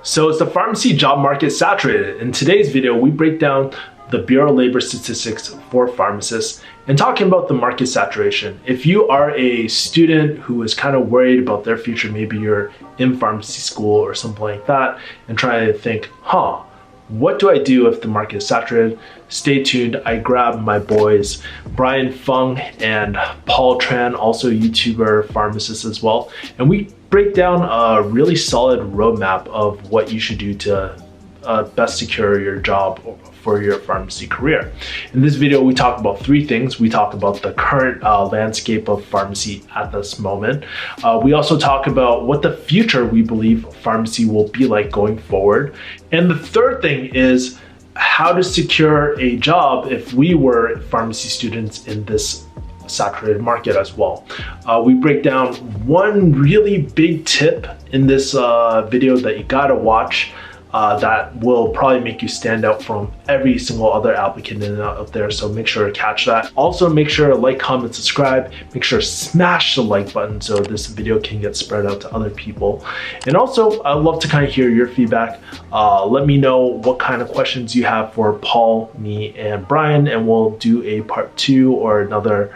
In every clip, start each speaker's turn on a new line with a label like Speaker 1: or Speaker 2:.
Speaker 1: So is the pharmacy job market saturated? In today's video, we break down the Bureau of Labor Statistics for pharmacists and talking about the market saturation. If you are a student who is kind of worried about their future, maybe you're in pharmacy school or something like that, and trying to think, what do I do if the market is saturated? Stay tuned. I grabbed my boys, Brian Fung and Paul Tran, also YouTuber pharmacist as well. And we break down a really solid roadmap of what you should do to best secure your job for your pharmacy career. In this video, we talk about three things. We talk about the current landscape of pharmacy at this moment. We also talk about what the future we believe pharmacy will be like going forward. And the third thing is how to secure a job if we were pharmacy students in this saturated market as well. We break down one really big tip in this video that you gotta watch that will probably make you stand out from every single other applicant out there, so make sure to catch that. Also, make sure to like, comment, subscribe. Make sure to smash the like button so this video can get spread out to other people. And also, I'd love to kind of hear your feedback. Let me know what kind of questions you have for Paul, me, and Brian, and we'll do a part 2 or another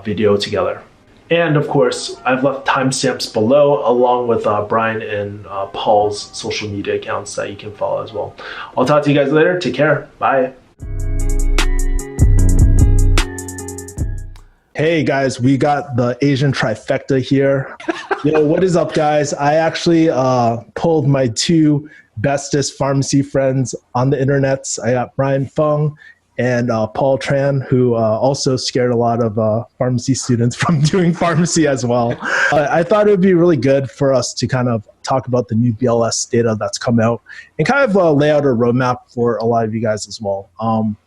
Speaker 1: video together. And of course, I've left timestamps below along with Brian and Paul's social media accounts that you can follow as well. I'll talk to you guys later. Take care. Bye. Hey guys, we got the Asian trifecta here. Yo, what is up guys? I actually pulled my two bestest pharmacy friends on the internets. I got Brian Fung and Paul Tran, who also scared a lot of pharmacy students from doing pharmacy as well. I thought it would be really good for us to kind of talk about the new BLS data that's come out and kind of lay out a roadmap for a lot of you guys as well.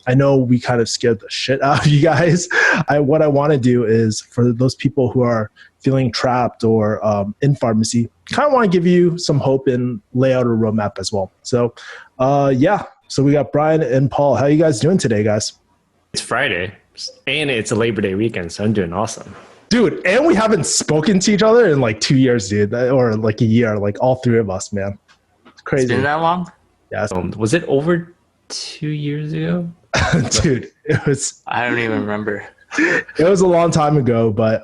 Speaker 1: I know we kind of scared the shit out of you guys. What I want to do is for those people who are feeling trapped or in pharmacy, kind of want to give you some hope and lay out a roadmap as well. So yeah. So we got Brian and Paul. How are you guys doing today, guys?
Speaker 2: It's Friday, and it's a Labor Day weekend, so I'm doing awesome.
Speaker 1: Dude, and we haven't spoken to each other in like 2 years, dude, or like a year, like all three of us, man. It's crazy.
Speaker 2: It's been that long?
Speaker 1: Yeah.
Speaker 2: Was it over 2 years ago?
Speaker 1: Dude, it was...
Speaker 2: I don't even remember.
Speaker 1: It was a long time ago, but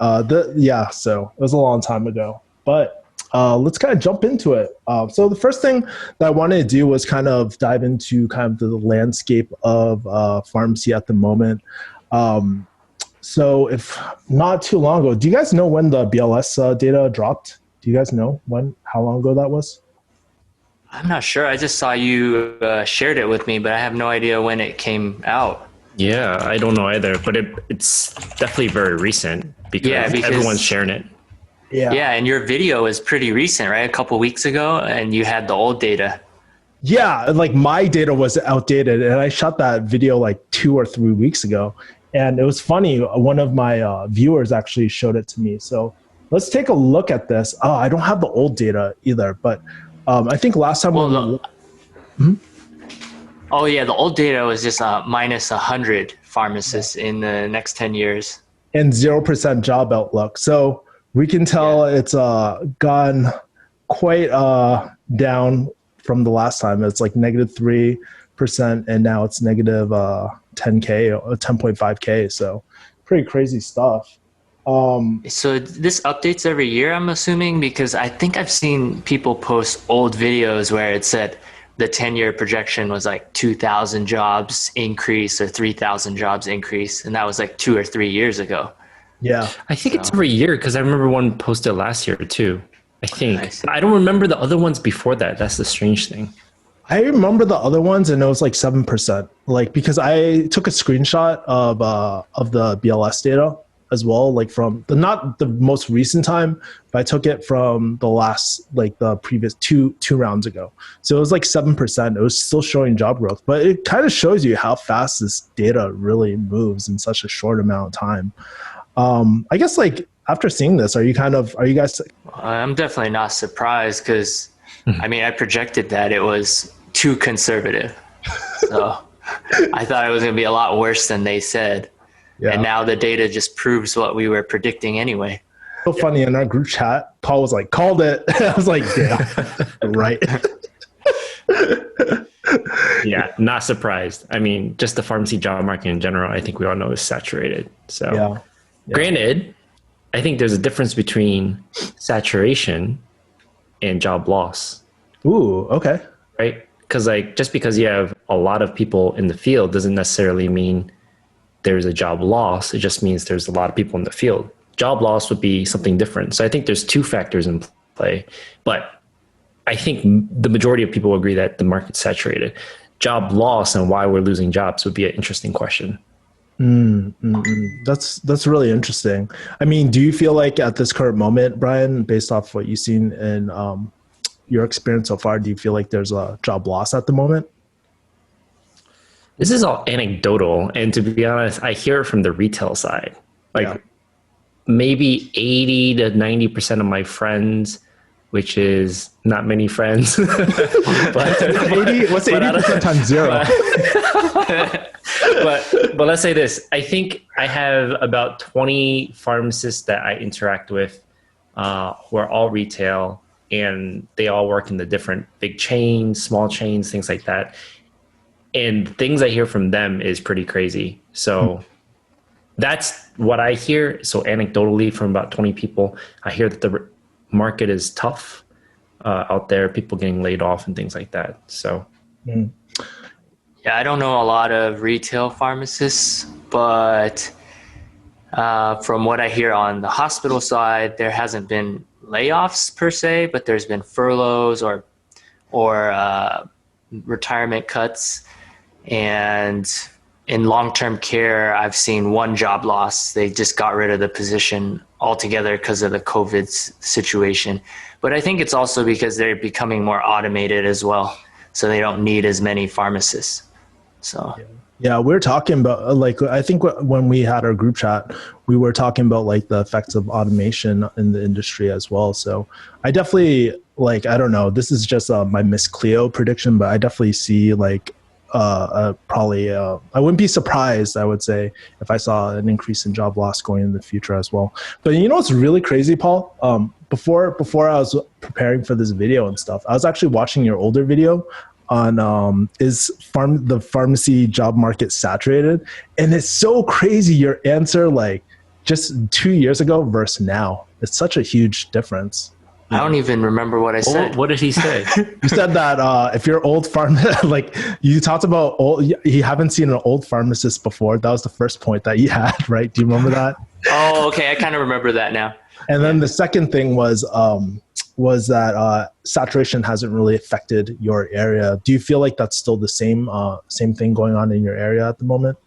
Speaker 1: yeah, so it was a long time ago. But let's kind of jump into it. So the first thing that I wanted to do was kind of dive into kind of the landscape of pharmacy at the moment. So if not too long ago, do you guys know when the BLS data dropped? Do you guys know how long ago that was?
Speaker 3: I'm not sure. I just saw you shared it with me, but I have no idea when it came out.
Speaker 2: Yeah, I don't know either, but it's definitely very recent because everyone's sharing it.
Speaker 3: Yeah, and your video is pretty recent, right? A couple weeks ago, and you had the old data.
Speaker 1: Yeah, like my data was outdated, and I shot that video like 2 or 3 weeks ago. And it was funny, one of my viewers actually showed it to me. So let's take a look at this. Oh, I don't have the old data either, but I think last time
Speaker 3: Oh yeah, the old data was just minus 100 pharmacists in the next 10 years.
Speaker 1: And 0% job outlook. So we can tell it's gone quite down from the last time. It's like -3%, and now it's negative 10K or 10.5K. So pretty crazy stuff.
Speaker 3: So this updates every year, I'm assuming, because I think I've seen people post old videos where it said the 10-year projection was like 2,000 jobs increase or 3,000 jobs increase, and that was like 2 or 3 years ago.
Speaker 1: Yeah,
Speaker 2: I think it's every year because I remember one posted last year too. I think I don't remember the other ones before that. That's the strange thing.
Speaker 1: I remember the other ones, and it was like 7%. Like because I took a screenshot of the BLS data as well, like from not the most recent time, but I took it from the last, like the previous two rounds ago. So it was like 7%. It was still showing job growth, but it kind of shows you how fast this data really moves in such a short amount of time. I guess like after seeing this, are you guys?
Speaker 3: I'm definitely not surprised because I mean, I projected that it was too conservative. So I thought it was going to be a lot worse than they said. Yeah. And now the data just proves what we were predicting anyway.
Speaker 1: So funny, in our group chat, Paul was like, called it. I was like, yeah, right.
Speaker 2: Yeah, not surprised. I mean, just the pharmacy job market in general, I think we all know is saturated. So,
Speaker 1: Yeah.
Speaker 2: granted, I think there's a difference between saturation and job loss,
Speaker 1: Ooh, okay.
Speaker 2: right? Because like just because you have a lot of people in the field doesn't necessarily mean there's a job loss. It just means there's a lot of people in the field. Job loss would be something different. So I think there's two factors in play, but I think the majority of people agree that the market's saturated. Job loss and why we're losing jobs would be an interesting question.
Speaker 1: That's really interesting. I mean, do you feel like at this current moment, Brian, based off what you've seen in your experience so far, do you feel like there's a job loss at the moment?
Speaker 2: This is all anecdotal. And to be honest, I hear it from the retail side. Like maybe 80 to 90% of my friends, which is not many friends. What's
Speaker 1: 80% times zero?
Speaker 2: But let's say this. I think I have about 20 pharmacists that I interact with who are all retail, and they all work in the different big chains, small chains, things like that. And things I hear from them is pretty crazy. So that's what I hear. So anecdotally from about 20 people, I hear that the market is tough out there, people getting laid off and things like that. So
Speaker 3: yeah, I don't know a lot of retail pharmacists, but from what I hear on the hospital side, there hasn't been layoffs per se, but there's been furloughs or retirement cuts. And in long-term care, I've seen one job loss. They just got rid of the position altogether because of the COVID situation. But I think it's also because they're becoming more automated as well. So they don't need as many pharmacists. So
Speaker 1: yeah, we're talking about like, I think when we had our group chat, we were talking about like the effects of automation in the industry as well. So I definitely like, I don't know, this is just my Miss Cleo prediction, but I definitely see like probably I wouldn't be surprised, I would say, if I saw an increase in job loss going in the future as well. But you know what's really crazy, Paul? Before I was preparing for this video and stuff, I was actually watching your older video on the pharmacy job market saturated, and it's so crazy your answer like just 2 years ago versus now. It's such a huge difference.
Speaker 3: I don't even remember what I said.
Speaker 2: What did he say?
Speaker 1: You said that if you're old like you talked about you haven't seen an old pharmacist before. That was the first point that you had, right? Do you remember that?
Speaker 3: Oh, okay. I kind of remember that now.
Speaker 1: And then the second thing was that saturation hasn't really affected your area. Do you feel like that's still the same thing going on in your area at the moment?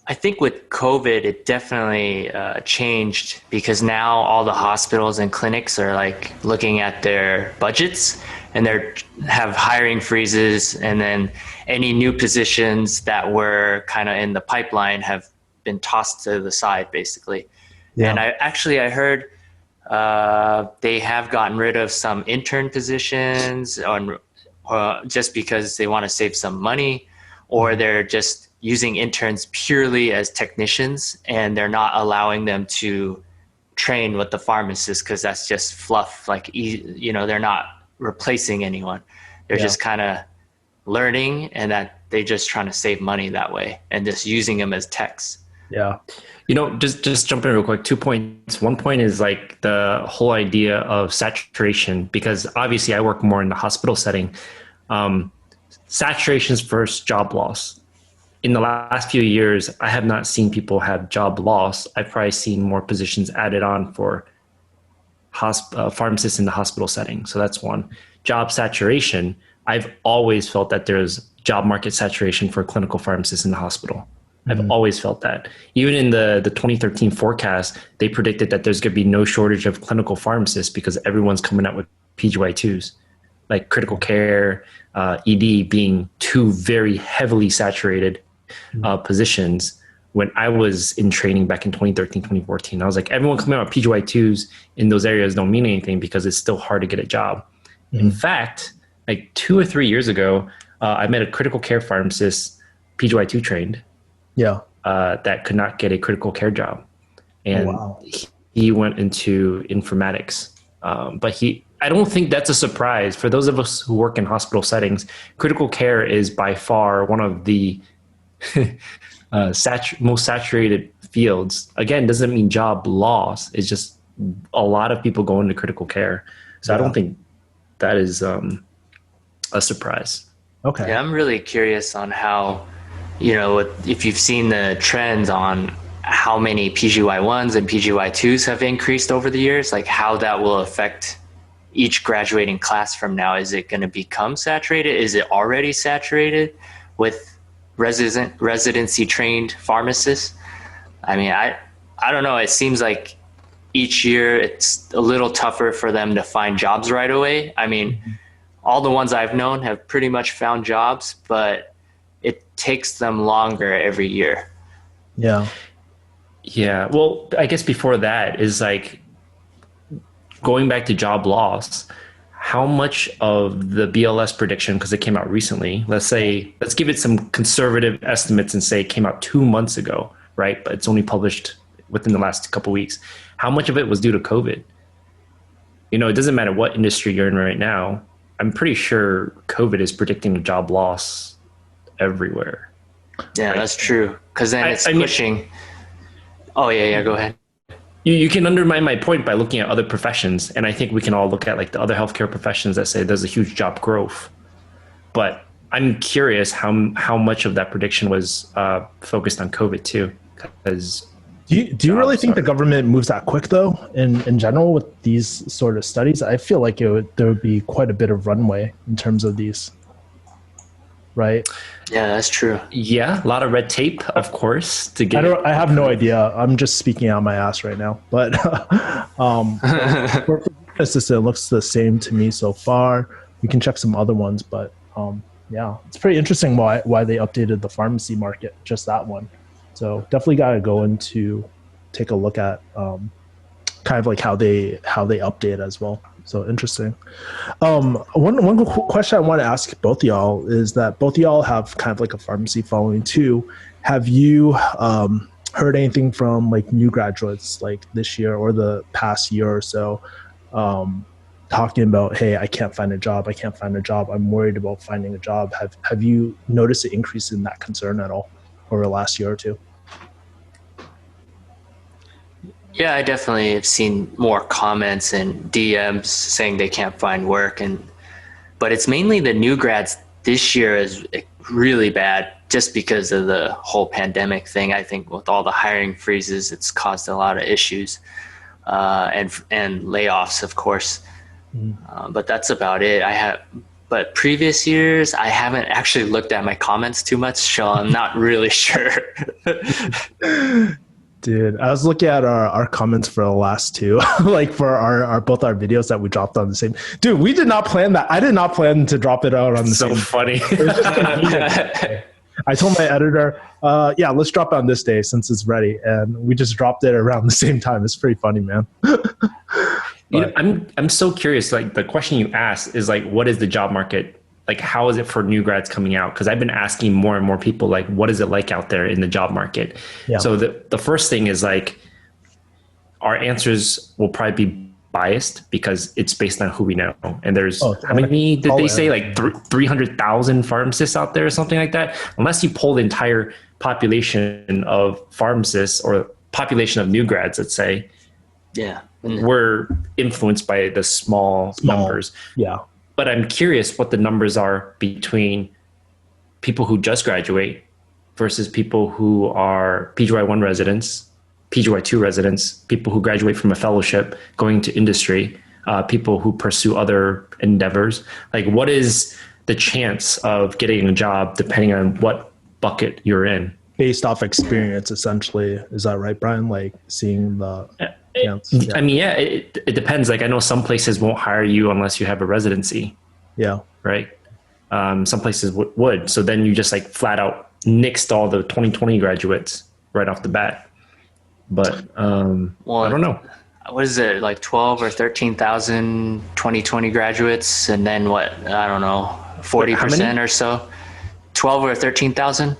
Speaker 3: I think with COVID, it definitely changed because now all the hospitals and clinics are like looking at their budgets and they have hiring freezes, and then any new positions that were kind of in the pipeline have been tossed to the side basically. Yeah. And I heard they have gotten rid of some intern positions just because they want to save some money, or they're just using interns purely as technicians, and they're not allowing them to train with the pharmacists because that's just fluff. Like, they're not replacing anyone. They're just kind of learning, and that they're just trying to save money that way and just using them as techs.
Speaker 1: Yeah.
Speaker 2: Just jump in real quick. 2 points. One point is like the whole idea of saturation, because obviously I work more in the hospital setting. Saturation's versus job loss. In the last few years, I have not seen people have job loss. I've probably seen more positions added on for pharmacists in the hospital setting. So that's one. Job saturation. I've always felt that there's job market saturation for clinical pharmacists in the hospital. I've always felt that. Even in the 2013 forecast, they predicted that there's going to be no shortage of clinical pharmacists because everyone's coming out with PGY2s, like critical care, ED being two very heavily saturated positions. When I was in training back in 2013, 2014, I was like, everyone coming out with PGY2s in those areas don't mean anything because it's still hard to get a job. In fact, like 2 or 3 years ago, I met a critical care pharmacist, PGY2 trained, that could not get a critical care job. And he went into informatics. But I don't think that's a surprise for those of us who work in hospital settings. Critical care is by far one of the most saturated fields. Again, doesn't mean job loss. It's just a lot of people go into critical care. So I don't think that is a surprise.
Speaker 1: Okay.
Speaker 3: Yeah, I'm really curious on how, if you've seen the trends on how many PGY1s and PGY2s have increased over the years, like how that will affect each graduating class from now. Is it going to become saturated? Is it already saturated with residency trained pharmacists? I mean, I don't know. It seems like each year it's a little tougher for them to find jobs right away. I mean, all the ones I've known have pretty much found jobs, but it takes them longer every year.
Speaker 1: Yeah.
Speaker 2: Yeah. Well, I guess before that is like going back to job loss. How much of the BLS prediction, because it came out recently, let's give it some conservative estimates and say it came out 2 months ago, right? But it's only published within the last couple of weeks. How much of it was due to COVID? It doesn't matter what industry you're in right now. I'm pretty sure COVID is predicting a job loss everywhere.
Speaker 3: Yeah, right? That's true. Because then it's pushing. Oh, yeah, go ahead.
Speaker 2: You can undermine my point by looking at other professions. And I think we can all look at like the other healthcare professions that say there's a huge job growth. But I'm curious how much of that prediction was focused on COVID too. Because
Speaker 1: do you really think the government moves that quick though? In general with these sort of studies, I feel like there would be quite a bit of runway in terms of these, right?
Speaker 3: Yeah, that's true.
Speaker 2: Yeah, a lot of red tape, of course, to get.
Speaker 1: I have no idea. I'm just speaking out my ass right now. But for assistant, it looks the same to me so far. We can check some other ones, but yeah, it's pretty interesting why they updated the pharmacy market, just that one. So definitely got to go into take a look at kind of like how they update as well. So interesting. One question I want to ask both of y'all is that both of y'all have kind of like a pharmacy following too. Have you heard anything from like new graduates like this year or the past year or so talking about, hey, I can't find a job. I'm worried about finding a job. Have you noticed an increase in that concern at all over the last year or two?
Speaker 3: Yeah, I definitely have seen more comments and DMs saying they can't find work, but it's mainly the new grads this year is really bad just because of the whole pandemic thing. I think with all the hiring freezes, it's caused a lot of issues and layoffs, of course. But that's about it. But previous years, I haven't actually looked at my comments too much, so I'm not really sure.
Speaker 1: Dude, I was looking at our comments for the last two, like for our both our videos that we dropped on the same. Dude, we did not plan that. I did not plan to drop it out on the same.
Speaker 2: So funny.
Speaker 1: I told my editor, yeah, let's drop it on this day since it's ready, and we just dropped it around the same time. It's pretty funny, man.
Speaker 2: I'm so curious. Like the question you asked is like, what is the job market? Like, how is it for new grads coming out? Because I've been asking more and more people, like, what is it like out there in the job market? Yeah. So the first thing is like, our answers will probably be biased because it's based on who we know. And there's how many did they say? Like 300,000 pharmacists out there or something like that? Unless you pull the entire population of pharmacists or population of new grads, let's say.
Speaker 3: Yeah.
Speaker 2: We're influenced by the small numbers.
Speaker 1: Yeah.
Speaker 2: But I'm curious what the numbers are between people who just graduate versus people who are PGY1 residents, PGY2 residents, people who graduate from a fellowship, going to industry, people who pursue other endeavors. Like, what is the chance of getting a job depending on what bucket you're in?
Speaker 1: Based off experience, essentially. Is that right, Brian? Like seeing the... Yeah.
Speaker 2: I mean, yeah, it depends. Like I know some places won't hire you unless you have a residency.
Speaker 1: Yeah.
Speaker 2: Right. Some places would. So then you just like flat out nixed all the 2020 graduates right off the bat. But well, I don't know.
Speaker 3: What is it, like 12 or 13,000 2020 graduates? And then what, I don't know, 40% or so? 12 or 13,000?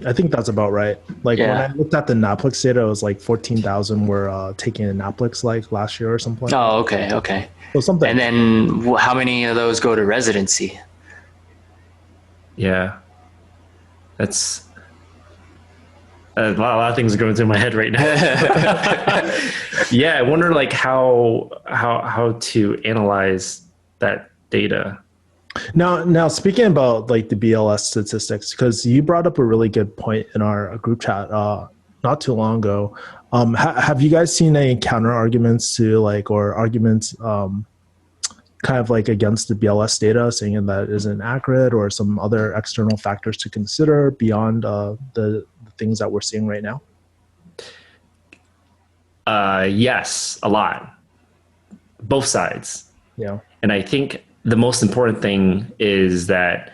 Speaker 1: I think that's about right. Like when I
Speaker 3: Yeah.
Speaker 1: looked at the Netflix data, it was like 14,000 were taking a Netflix like last year or something like that.
Speaker 3: Oh, okay, okay.
Speaker 1: So
Speaker 3: And
Speaker 1: something.
Speaker 3: then how many of those go to residency?
Speaker 2: Yeah, that's a lot of things are going through my head right now. Yeah, I wonder like how to analyze that data.
Speaker 1: Now speaking about like the BLS statistics, because you brought up a really good point in our group chat not too long ago. Have you guys seen any counter arguments to like or arguments kind of like against the BLS data, saying that it isn't accurate or some other external factors to consider beyond the things that we're seeing right now?
Speaker 2: Yes, a lot, both sides.
Speaker 1: Yeah.
Speaker 2: And I think the most important thing is that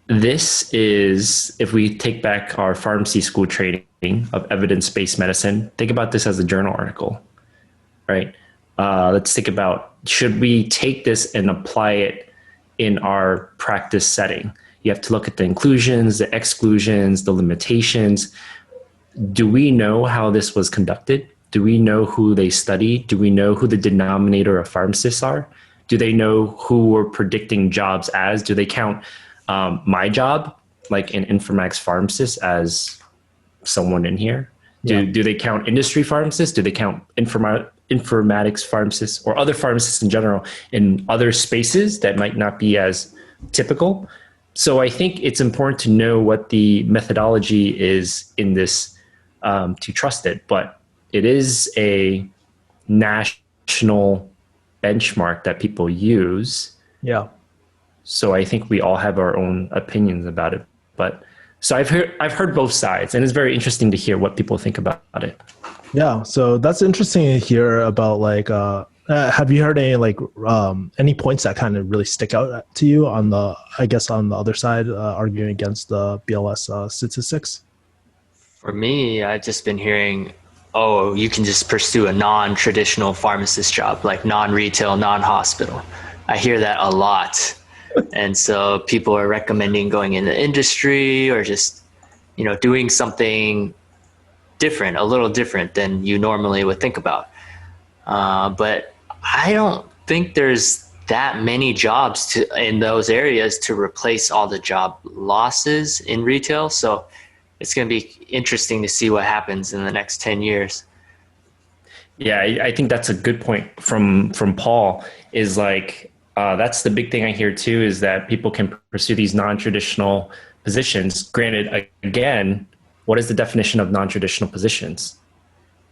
Speaker 2: this is, if we take back our pharmacy school training of evidence-based medicine, think about this as a journal article, right? Let's think about, should we take this and apply it in our practice setting? You have to look at the inclusions, the exclusions, the limitations. Do we know how this was conducted? Do we know who they studied? Do we know who the denominator of pharmacists are? Do they know who we're predicting jobs as? Do they count my job, like an informatics pharmacist, as someone in here? Do they count industry pharmacists? Do they count informatics pharmacists or other pharmacists in general in other spaces that might not be as typical? So I think it's important to know what the methodology is in this to trust it. But it is a national benchmark that people use.
Speaker 1: Yeah.
Speaker 2: So I think we all have our own opinions about it. But so I've heard both sides, and it's very interesting to hear what people think about it.
Speaker 1: Yeah. So that's interesting to hear about like have you heard any points that kind of really stick out to you on the, I guess, on the other side, arguing against the BLS statistics?
Speaker 3: For me, I've just been hearing, oh, you can just pursue a non-traditional pharmacist job, like non-retail, non-hospital. I hear that a lot. And so people are recommending going into industry or just, doing something different, a little different than you normally would think about. But I don't think there's that many jobs in those areas to replace all the job losses in retail. So it's going to be interesting to see what happens in the next 10 years.
Speaker 2: Yeah, I think that's a good point from Paul, is like, that's the big thing I hear too, is that people can pursue these non-traditional positions. Granted, again, what is the definition of non-traditional positions?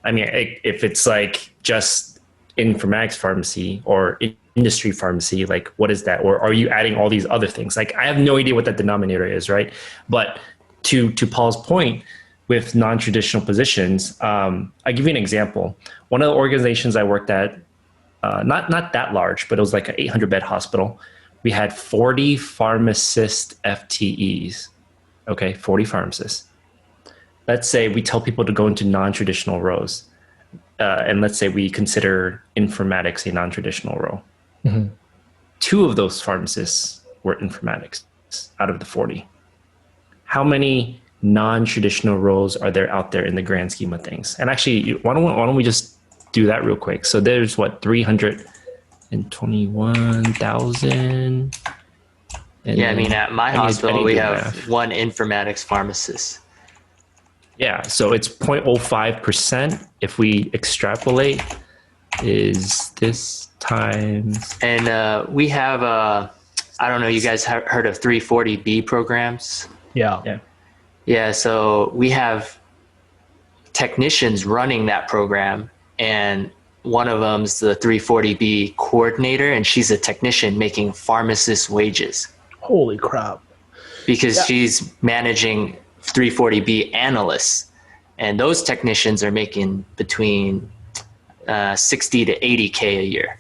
Speaker 2: I mean, if it's like just informatics pharmacy or industry pharmacy, like what is that? Or are you adding all these other things? Like I have no idea what that denominator is, right? But to Paul's point, with non-traditional positions, I'll give you an example. One of the organizations I worked at, not that large, but it was like an 800-bed hospital. We had 40 pharmacist FTEs. Okay, 40 pharmacists. Let's say we tell people to go into non-traditional roles, and let's say we consider informatics a non-traditional role. Mm-hmm. 2 of those pharmacists were informatics out of the 40. How many non-traditional roles are there out there in the grand scheme of things? And actually, why don't we just do that real quick? So there's 321,000.
Speaker 3: Yeah, I mean, at my hospital, we have 1 informatics pharmacist.
Speaker 2: Yeah, so it's 0.05%. If we extrapolate, is this times...
Speaker 3: And we have, I don't know, you guys have heard of 340B programs? Yeah, so we have technicians running that program, and one of them's the 340B coordinator, and she's a technician making pharmacist wages.
Speaker 1: Holy crap.
Speaker 3: Because she's managing 340B analysts, and those technicians are making between 60 to 80K a year.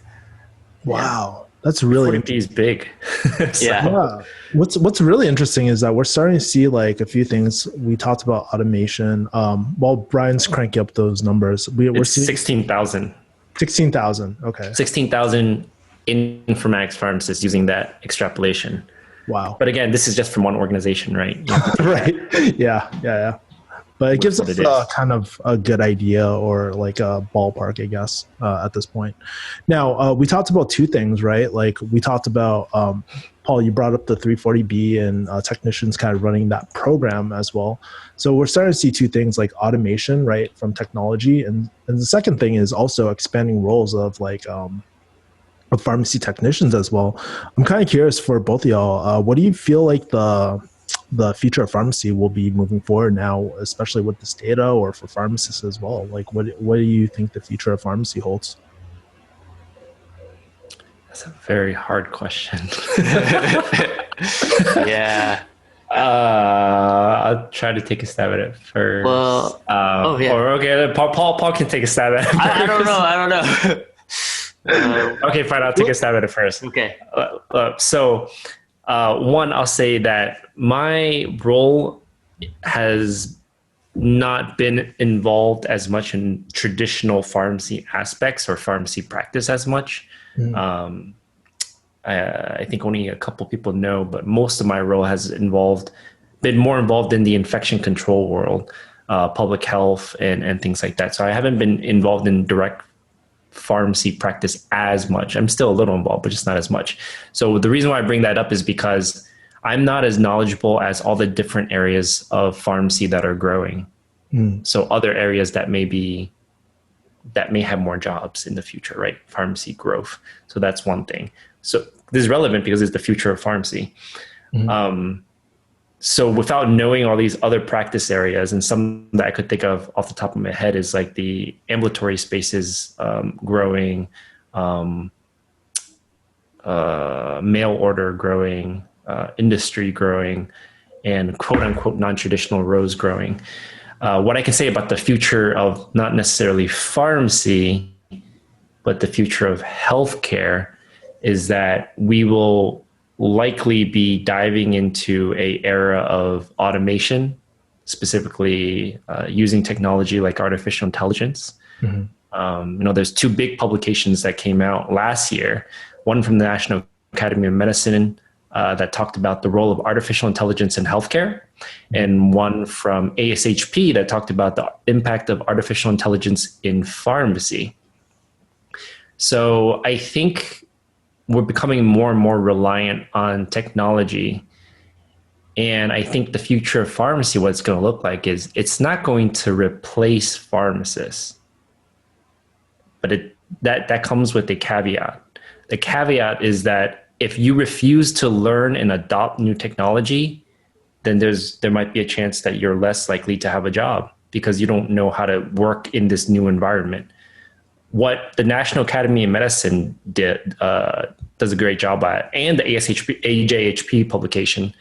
Speaker 1: Wow. That's really
Speaker 2: 40B is big.
Speaker 3: Yeah.
Speaker 1: What's really interesting is that we're starting to see like a few things. We talked about automation. While Brian's cranking up those numbers, we're seeing
Speaker 2: 16,000.
Speaker 1: 16,000. Okay.
Speaker 2: 16,000 informatics pharmacists using that extrapolation.
Speaker 1: Wow.
Speaker 2: But again, this is just from one organization, right?
Speaker 1: Right. Yeah. But it gives us kind of a good idea, or like a ballpark, I guess, at this point. Now, we talked about two things, right? Like we talked about, Paul, you brought up the 340B and technicians kind of running that program as well. So we're starting to see two things, like automation, right, from technology. And the second thing is also expanding roles of like of pharmacy technicians as well. I'm kind of curious for both of y'all. What do you feel like the future of pharmacy will be moving forward now, especially with this data, or for pharmacists as well? Like, what do you think the future of pharmacy holds?
Speaker 2: That's a very hard question.
Speaker 3: Yeah.
Speaker 2: I'll try to take a stab at it first.
Speaker 3: Well,
Speaker 2: or okay, Paul can take a stab at it first.
Speaker 3: I don't know.
Speaker 2: Okay, fine. I'll take a stab at it first.
Speaker 3: Okay.
Speaker 2: So, one, I'll say that my role has not been involved as much in traditional pharmacy aspects or pharmacy practice as much. I think only a couple people know, but most of my role has been more involved in the infection control world, public health and things like that. So I haven't been involved in direct pharmacy practice as much. I'm still a little involved, but just not as much. So the reason why I bring that up is because I'm not as knowledgeable as all the different areas of pharmacy that are growing. So other areas that may have more jobs in the future, right? Pharmacy growth. So that's one thing. So this is relevant because it's the future of pharmacy. So without knowing all these other practice areas, and some that I could think of off the top of my head is like the ambulatory spaces growing, mail order growing, industry growing, and quote unquote non-traditional rows growing. What I can say about the future of not necessarily pharmacy, but the future of healthcare is that we will likely be diving into an era of automation, specifically using technology like artificial intelligence. There's two big publications that came out last year, one from the National Academy of Medicine that talked about the role of artificial intelligence in healthcare, and one from ASHP that talked about the impact of artificial intelligence in pharmacy. So I think we're becoming more and more reliant on technology. And I think the future of pharmacy, what it's going to look like is it's not going to replace pharmacists, but that comes with a caveat. The caveat is that if you refuse to learn and adopt new technology, then there might be a chance that you're less likely to have a job because you don't know how to work in this new environment. What the National Academy of Medicine does a great job at, and the AJHP publication,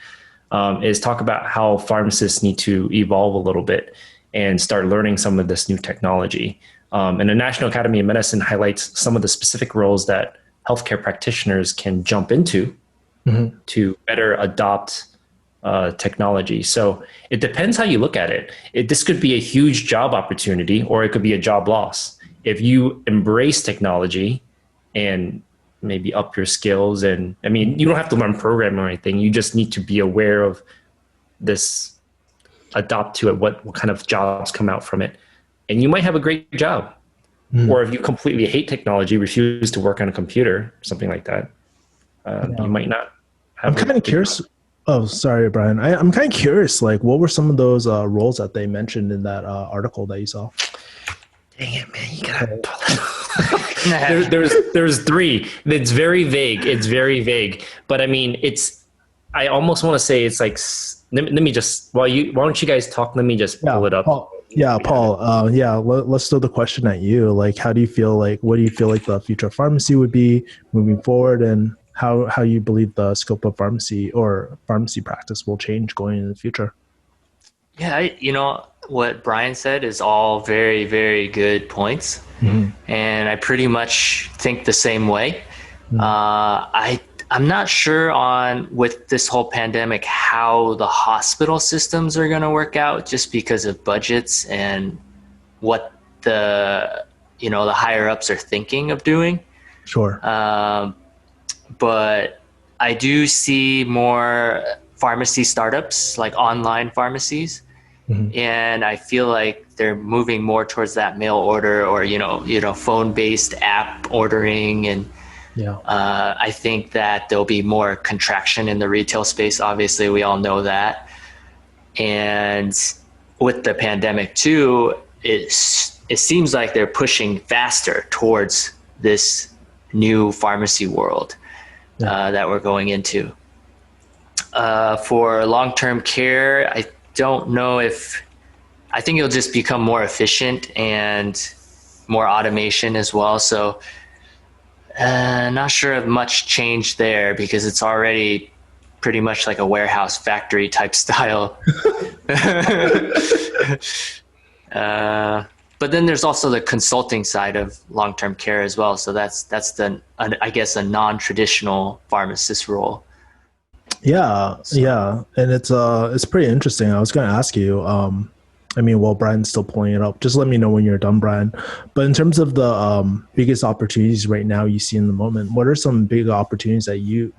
Speaker 2: is talk about how pharmacists need to evolve a little bit and start learning some of this new technology. And the National Academy of Medicine highlights some of the specific roles that healthcare practitioners can jump into to better adopt technology. So it depends how you look at it. This could be a huge job opportunity, or it could be a job loss. If you embrace technology and maybe up your skills, and I mean, you don't have to learn programming or anything. You just need to be aware of this, adopt to it, what kind of jobs come out from it. And you might have a great job. Or if you completely hate technology, refuse to work on a computer, something like that, you might not have.
Speaker 1: I'm kind of curious. Oh, sorry, Brian. I'm kind of curious, like, what were some of those roles that they mentioned in that article that you saw?
Speaker 2: Dang it, man! You gotta pull it. There's three. It's very vague. But I mean, I almost want to say it's like. Let me just. Why don't you guys talk? Let me just pull it up.
Speaker 1: Paul, let's throw the question at you. Like, what do you feel like the future of pharmacy would be moving forward, and how you believe the scope of pharmacy or pharmacy practice will change going in the future?
Speaker 3: Yeah, what Brian said is all very, very good points. And I pretty much think the same way. I'm not sure with this whole pandemic how the hospital systems are going to work out, just because of budgets and what the higher ups are thinking of doing.
Speaker 1: Sure.
Speaker 3: But I do see more pharmacy startups, like online pharmacies. And I feel like they're moving more towards that mail order or, phone-based app ordering. And I think that there'll be more contraction in the retail space. Obviously, we all know that. And with the pandemic too, it seems like they're pushing faster towards this new pharmacy world that we're going into. For long-term care, I don't know I think it'll just become more efficient and more automation as well. So not sure of much change there because it's already pretty much like a warehouse factory type style. But then there's also the consulting side of long-term care as well. So that's I guess a non-traditional pharmacist role.
Speaker 1: Yeah. And it's pretty interesting. I was going to ask you, while Brian's still pulling it up, just let me know when you're done, Brian. But in terms of the biggest opportunities right now you see in the moment, what are some big opportunities that you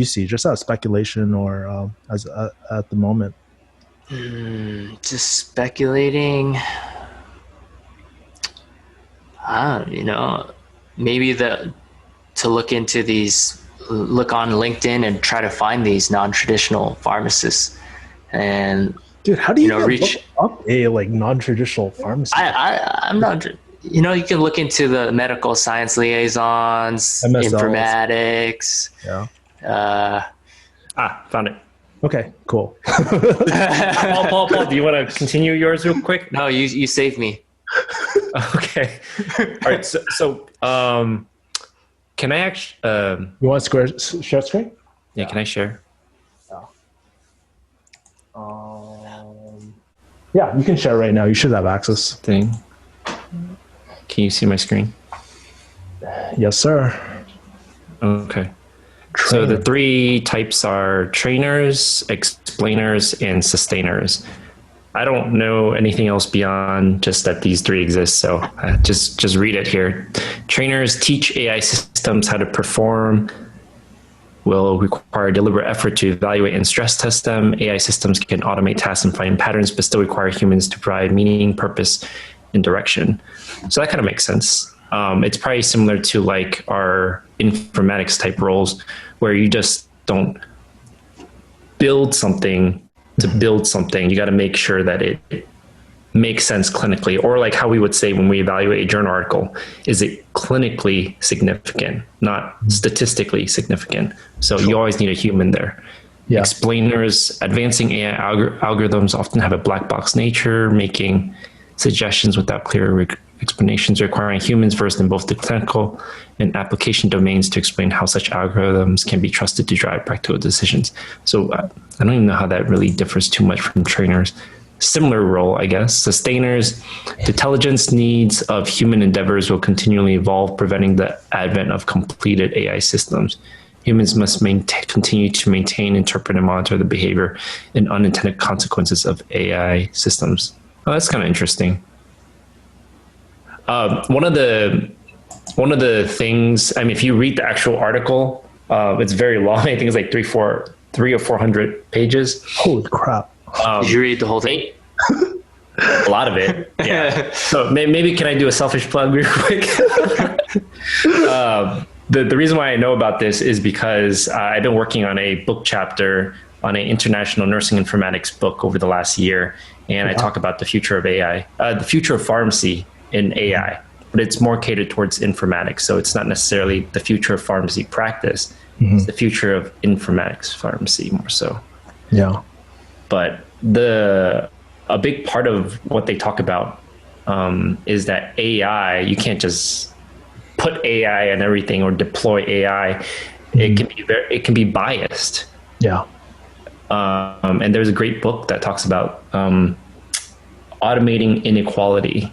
Speaker 1: see, just out of speculation or at the moment?
Speaker 3: Just speculating. Maybe to look into look on LinkedIn and try to find these non-traditional pharmacists. And
Speaker 1: dude, how do you
Speaker 3: reach
Speaker 1: up a non-traditional pharmacist?
Speaker 3: I'm not. You can look into the medical science liaisons, MSLs. Informatics.
Speaker 1: Yeah.
Speaker 2: Found it.
Speaker 1: Okay, cool.
Speaker 2: Paul, do you want to continue yours real quick?
Speaker 3: No, you saved me.
Speaker 2: Okay. All right. So can I actually?
Speaker 1: You want to share screen?
Speaker 2: Yeah. Can I share?
Speaker 1: Yeah, you can share right now. You should have access.
Speaker 2: Can you see my screen?
Speaker 1: Yes, sir.
Speaker 2: Okay. So the three types are trainers, explainers, and sustainers. I don't know anything else beyond just that these three exist. So just read it here. Trainers teach AI systems how to perform, will require deliberate effort to evaluate and stress test them. AI systems can automate tasks and find patterns, but still require humans to provide meaning, purpose, and direction. So that kind of makes sense. It's probably similar to like our informatics type roles where you just don't build something to build something. You got to make sure that it makes sense clinically, or like how we would say when we evaluate a journal article, is it clinically significant, not statistically significant? So you always need a human there. Yeah. Explainers, advancing AI algorithms often have a black box nature, making suggestions without clear explanations, requiring humans versed in both the clinical and application domains to explain how such algorithms can be trusted to drive practical decisions. So I don't even know how that really differs too much from trainers. Similar role, I guess. Sustainers, the intelligence needs of human endeavors will continually evolve, preventing the advent of completed AI systems. Humans must continue to maintain, interpret, and monitor the behavior and unintended consequences of AI systems. Oh, that's kind of interesting. One of the things, if you read the actual article, it's very long. I think it's like 300 or 400 pages.
Speaker 1: Holy crap.
Speaker 3: Did you read the whole thing?
Speaker 2: A lot of it. Yeah. So maybe can I do a selfish plug real quick? The reason why I know about this is because I've been working on a book chapter on an international nursing informatics book over the last year. And I talk about the future of AI, the future of pharmacy in AI, but it's more catered towards informatics. So it's not necessarily the future of pharmacy practice. It's the future of informatics pharmacy more so.
Speaker 1: Yeah.
Speaker 2: But a big part of what they talk about is that AI, you can't just put AI on everything or deploy AI. It can be biased.
Speaker 1: Yeah.
Speaker 2: And there's a great book that talks about automating inequality,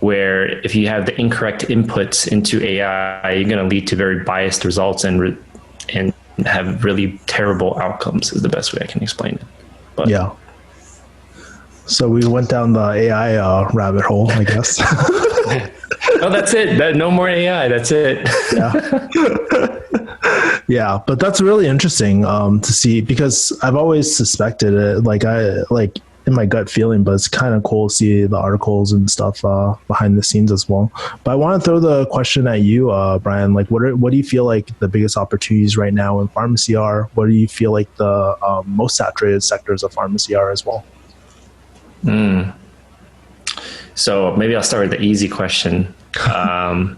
Speaker 2: where if you have the incorrect inputs into AI, you're going to lead to very biased results and have really terrible outcomes is the best way I can explain it. But
Speaker 1: yeah. So we went down the AI rabbit hole, I guess.
Speaker 2: Oh, that's it. No more AI. That's it.
Speaker 1: Yeah. Yeah, but that's really interesting to see, because I've always suspected it. Like in my gut feeling, but it's kind of cool to see the articles and stuff behind the scenes as well. But I want to throw the question at you, Brian. Like, what do you feel like the biggest opportunities right now in pharmacy are? What do you feel like the most saturated sectors of pharmacy are as well?
Speaker 2: So maybe I'll start with the easy question. I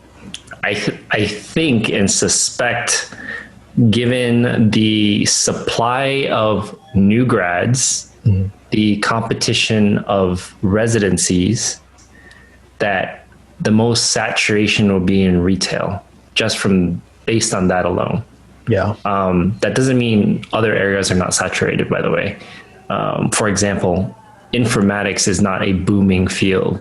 Speaker 2: think and suspect, given the supply of new grads, the competition of residencies, that the most saturation will be in retail, just from based on that alone.
Speaker 1: Yeah.
Speaker 2: That doesn't mean other areas are not saturated, by the way. For example, informatics is not a booming field.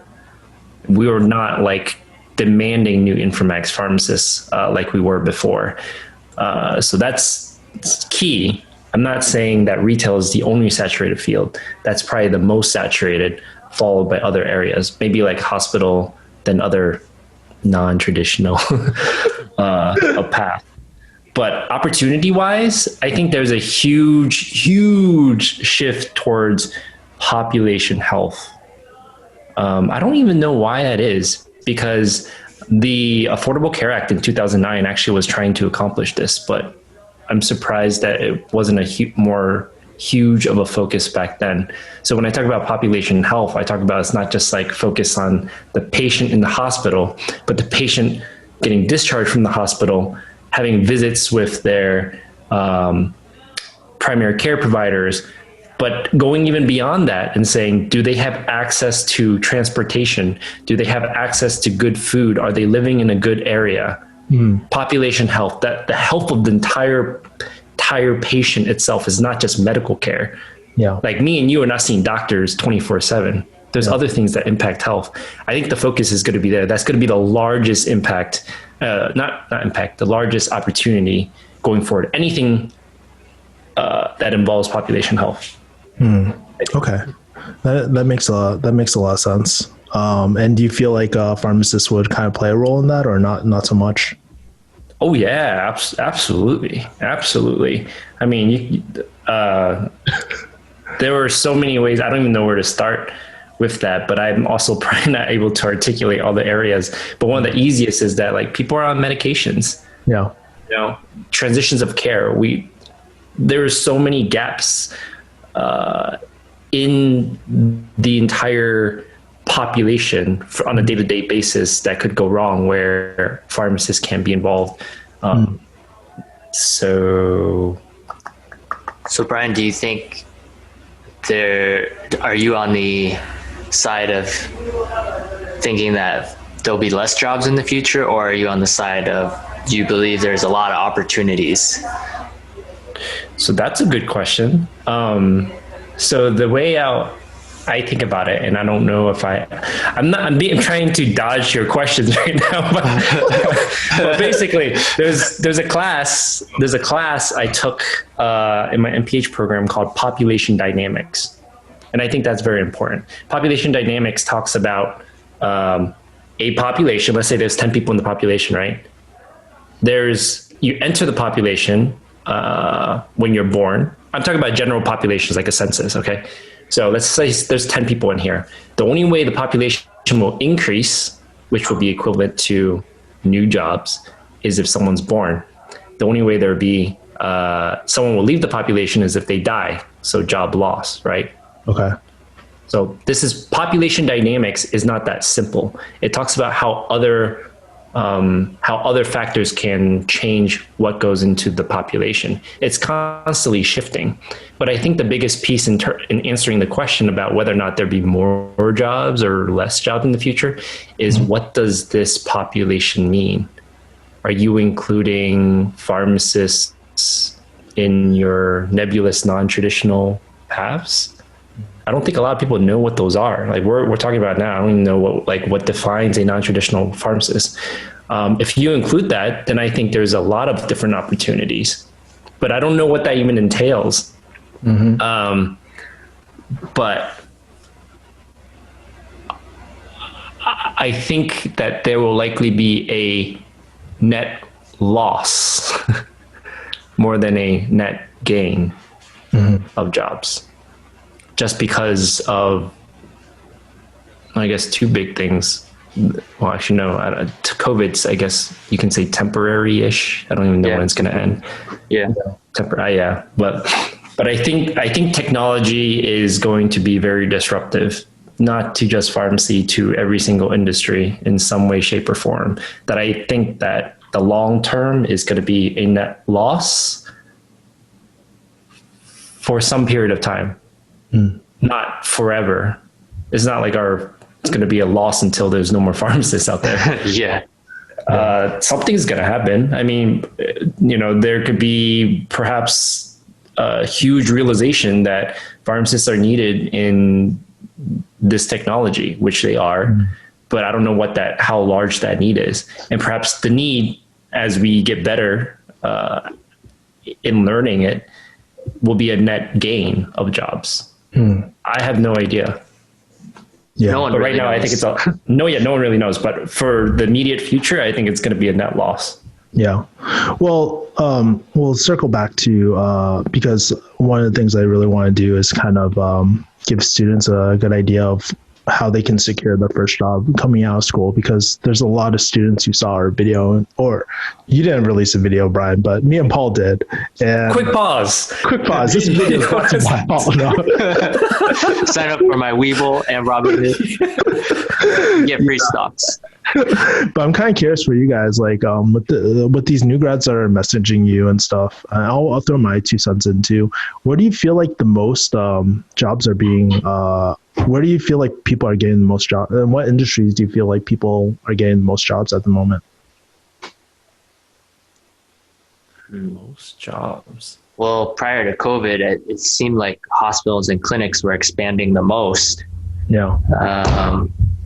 Speaker 2: We are not like demanding new informatics pharmacists like we were before. So that's key. I'm not saying that retail is the only saturated field. That's probably the most saturated, followed by other areas, maybe like hospital, then other non-traditional a path. But opportunity-wise, I think there's a huge shift towards population health. I don't even know why that is, because the Affordable Care Act in 2009 actually was trying to accomplish this, but I'm surprised that it wasn't a more huge of a focus back then. So when I talk about population health, I talk about it's not just like focus on the patient in the hospital, but the patient getting discharged from the hospital, having visits with their primary care providers, but going even beyond that and saying, do they have access to transportation? Do they have access to good food? Are they living in a good area? Population health, that the health of the entire patient itself is not just medical care. Yeah. Like me and you are not seeing doctors 24/7. There's other things that impact health. I think the focus is going to be there. That's going to be the largest impact, not impact, the largest opportunity going forward. Anything that involves population health.
Speaker 1: Okay, that makes a lot of sense. And do you feel like pharmacists would kind of play a role in that, or not so much?
Speaker 2: Oh yeah, absolutely. I mean, there were so many ways. I don't even know where to start with that, but I'm also probably not able to articulate all the areas. But one of the easiest is that like people are on medications. Yeah. You know, transitions of care. There are so many gaps in the entire population on a day-to-day basis that could go wrong, where pharmacists can be involved. So
Speaker 3: Brian, do you think are you on the side of thinking that there'll be less jobs in the future, or are you on the side of, do you believe there's a lot of opportunities?
Speaker 2: So that's a good question. So the way I think about it, and I don't know if I'm trying to dodge your questions right now, but basically there's a class I took in my MPH program called Population Dynamics. And I think that's very important. Population dynamics talks about a population. Let's say there's 10 people in the population, right? You enter the population when you're born. I'm talking about general populations like a census, okay? So let's say there's 10 people in here. The only way the population will increase, which will be equivalent to new jobs, is if someone's born. The only way there'll be someone will leave the population is if they die. So job loss, right? Okay. So this is population dynamics is not that simple. It talks about how other factors can change what goes into the population. It's constantly shifting. But I think the biggest piece in answering the question about whether or not there'd be more jobs or less jobs in the future is, what does this population mean? Are you including pharmacists in your nebulous non-traditional paths? I don't think a lot of people know what those are. Like we're talking about now, I don't even know what defines a non-traditional pharmacist. If you include that, then I think there's a lot of different opportunities, but I don't know what that even entails. But I think that there will likely be a net loss more than a net gain of jobs, just because of, I guess, two big things. Well, actually, no, COVID's, I guess you can say temporary-ish. I don't even know when it's going to end.
Speaker 3: Yeah.
Speaker 2: Yeah. But I think technology is going to be very disruptive, not to just pharmacy, to every single industry in some way, shape, or form. That I think that the long term is going to be a net loss for some period of time, not forever. It's not like it's going to be a loss until there's no more pharmacists out there.
Speaker 3: Yeah.
Speaker 2: Something's going to happen. I mean, there could be perhaps a huge realization that pharmacists are needed in this technology, which they are, but I don't know how large that need is. And perhaps the need, as we get better in learning it, will be a net gain of jobs. I have no idea.
Speaker 3: Yeah. No one
Speaker 2: but
Speaker 3: really
Speaker 2: right now,
Speaker 3: knows.
Speaker 2: I think it's no one really knows. But for the immediate future, I think it's going to be a net loss.
Speaker 1: Yeah. Well, we'll circle back to, because one of the things I really want to do is kind of give students a good idea of how they can secure their first job coming out of school, because there's a lot of students who saw our video, or you didn't release a video, Brian, but me and Paul did. And
Speaker 2: Quick pause.
Speaker 1: This video is brought to you by Paul. No.
Speaker 3: Sign up for my Weeble and Robinhood. Get free stocks.
Speaker 1: But I'm kind of curious for you guys, like with these new grads that are messaging you and stuff. I'll throw my 2 cents in too. Where do you feel like the most jobs are being? Where do you feel like people are getting the most jobs? And what industries do you feel like people are getting the most jobs at the moment?
Speaker 2: Most jobs.
Speaker 3: Well, prior to COVID, it seemed like hospitals and clinics were expanding the most.
Speaker 1: Yeah.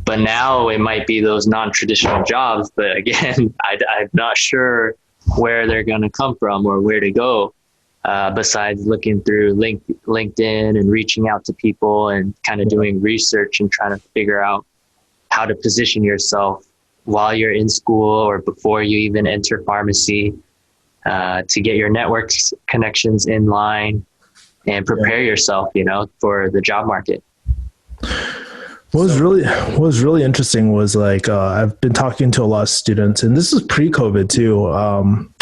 Speaker 3: But now it might be those non-traditional jobs. But again, I'm not sure where they're going to come from or where to go, besides looking through LinkedIn and reaching out to people and kind of doing research and trying to figure out how to position yourself while you're in school or before you even enter pharmacy, to get your network connections in line and prepare yourself, for the job market.
Speaker 1: What was really interesting was like, I've been talking to a lot of students, and this is pre-COVID too.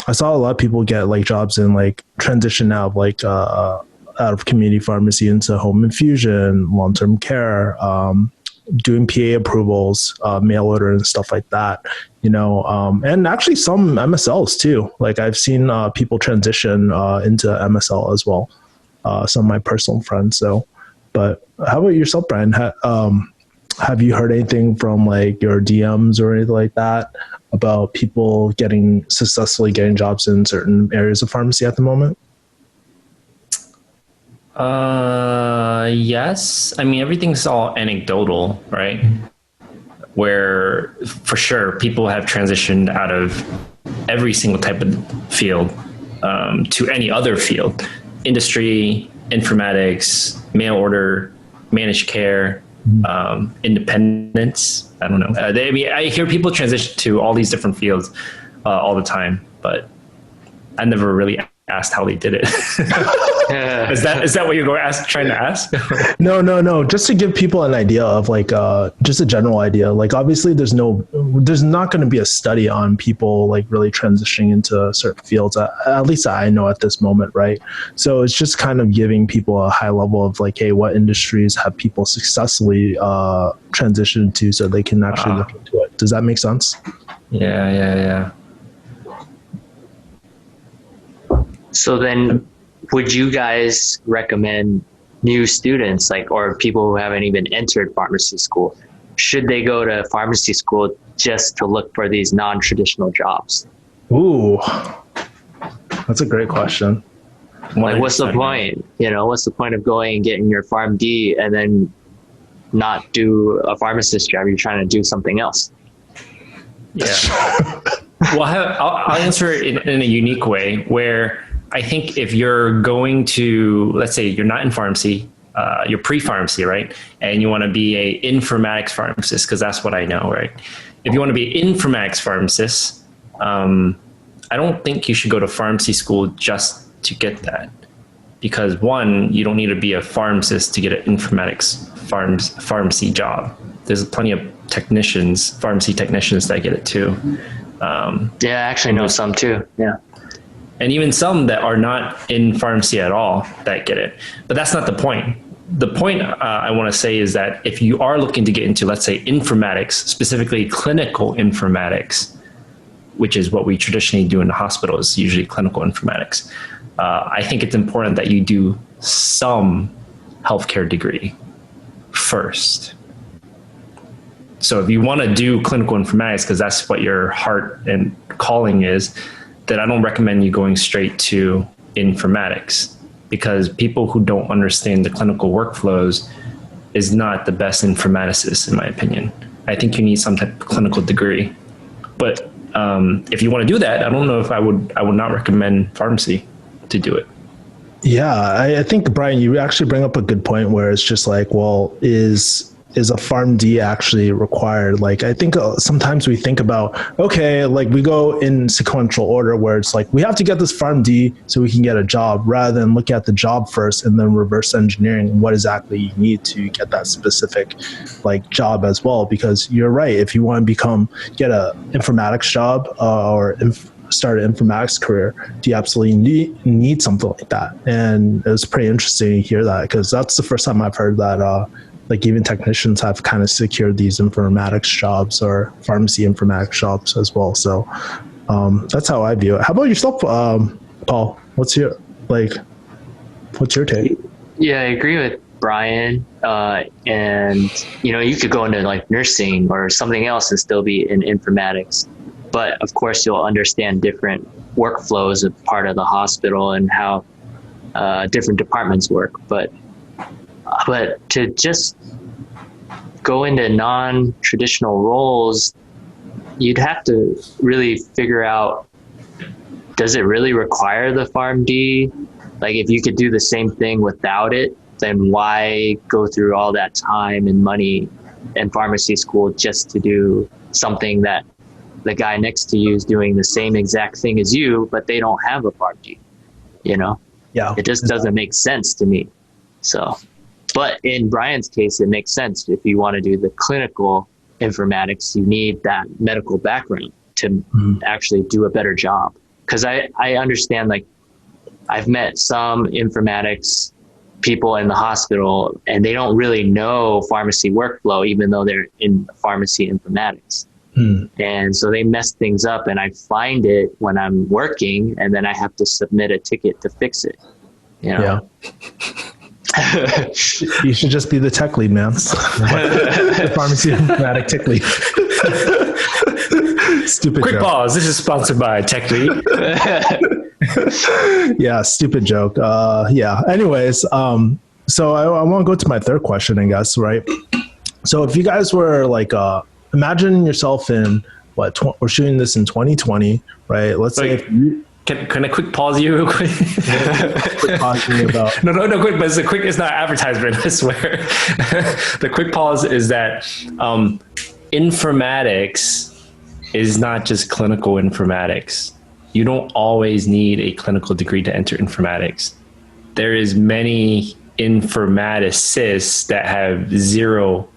Speaker 1: I saw a lot of people get like jobs in like transition out of community pharmacy into home infusion, long-term care, doing PA approvals, mail order and stuff like that, and actually some MSLs too. Like I've seen people transition into MSL as well. Some of my personal friends. So, but how about yourself, Brian? Have you heard anything from like your DMs or anything like that about people successfully getting jobs in certain areas of pharmacy at the moment?
Speaker 2: Yes. I mean, everything's all anecdotal, right? Where for sure people have transitioned out of every single type of field to any other field, industry, informatics, mail order, managed care, independence. I don't know. I hear people transition to all these different fields all the time, but I never really asked how they did it. Is that what you're trying to ask?
Speaker 1: No. Just to give people an idea of like, just a general idea. Like obviously there's not going to be a study on people like really transitioning into certain fields, at least I know at this moment. Right. So it's just kind of giving people a high level of like, hey, what industries have people successfully transitioned to so they can actually look into it. Does that make sense?
Speaker 2: Yeah.
Speaker 3: So then would you guys recommend new students or people who haven't even entered pharmacy school, should they go to pharmacy school just to look for these non-traditional jobs?
Speaker 1: Ooh, that's a great question.
Speaker 3: What's the point? What's the point of going and getting your PharmD and then not do a pharmacist job? You're trying to do something else.
Speaker 2: Yeah. Well, I'll answer it in a unique way where I think if you're going to, let's say you're not in pharmacy, your pre-pharmacy, right? And you want to be a informatics pharmacist, because that's what I know, right? If you want to be an informatics pharmacist, I don't think you should go to pharmacy school just to get that. Because one, you don't need to be a pharmacist to get an informatics pharmacy job. There's plenty of pharmacy technicians that get it too.
Speaker 3: Yeah, I actually know some too. Yeah.
Speaker 2: And even some that are not in pharmacy at all that get it. But that's not the point. The point I want to say is that if you are looking to get into, let's say, informatics, specifically clinical informatics, which is what we traditionally do in the hospital, is usually clinical informatics. I think it's important that you do some healthcare degree first. So if you want to do clinical informatics, because that's what your heart and calling is, then I don't recommend you going straight to informatics, because people who don't understand the clinical workflows is not the best informaticist, in my opinion. I think you need some type of clinical degree. But if you want to do that, I don't know if I would not recommend pharmacy to do it.
Speaker 1: Yeah, I think, Brian, you actually bring up a good point where it's just like, well, is a PharmD actually required? Like, I think sometimes we think about, okay, like we go in sequential order where it's like, we have to get this PharmD so we can get a job, rather than look at the job first and then reverse engineering what exactly you need to get that specific like job as well. Because you're right, if you want to get a informatics job or start an informatics career, do you absolutely need something like that? And it was pretty interesting to hear that, because that's the first time I've heard that like even technicians have kind of secured these informatics jobs or pharmacy informatics jobs as well. So that's how I view it. How about yourself, Paul? What's your take?
Speaker 3: Yeah, I agree with Brian. And you could go into like nursing or something else and still be in informatics. But of course, you'll understand different workflows of part of the hospital and how different departments work. But to just go into non-traditional roles, you'd have to really figure out, does it really require the PharmD? Like, if you could do the same thing without it, then why go through all that time and money in pharmacy school just to do something that the guy next to you is doing the same exact thing as you, but they don't have a PharmD, Yeah, it just doesn't make sense to me. So, but in Brian's case, it makes sense. If you want to do the clinical informatics, you need that medical background to actually do a better job. Because I understand, like, I've met some informatics people in the hospital and they don't really know pharmacy workflow, even though they're in pharmacy informatics. And so they mess things up, and I find it when I'm working, and then I have to submit a ticket to fix it.
Speaker 1: Yeah. You should just be the tech lead, man. The pharmacy informatic tech lead. Stupid
Speaker 2: Quick
Speaker 1: joke.
Speaker 2: pause. This is sponsored by Tech Lead.
Speaker 1: Yeah, stupid joke. Yeah. Anyways, so I want to go to my third question, I guess, right? So if you guys were like, imagine yourself in we're shooting this in 2020, right? Let's say if you...
Speaker 2: Can I quick pause you real quick?
Speaker 1: Quick pause me about...
Speaker 2: No, quick, but it's not advertisement, I swear. The quick pause is that informatics is not just clinical informatics. You don't always need a clinical degree to enter informatics. There is many informaticists that have zero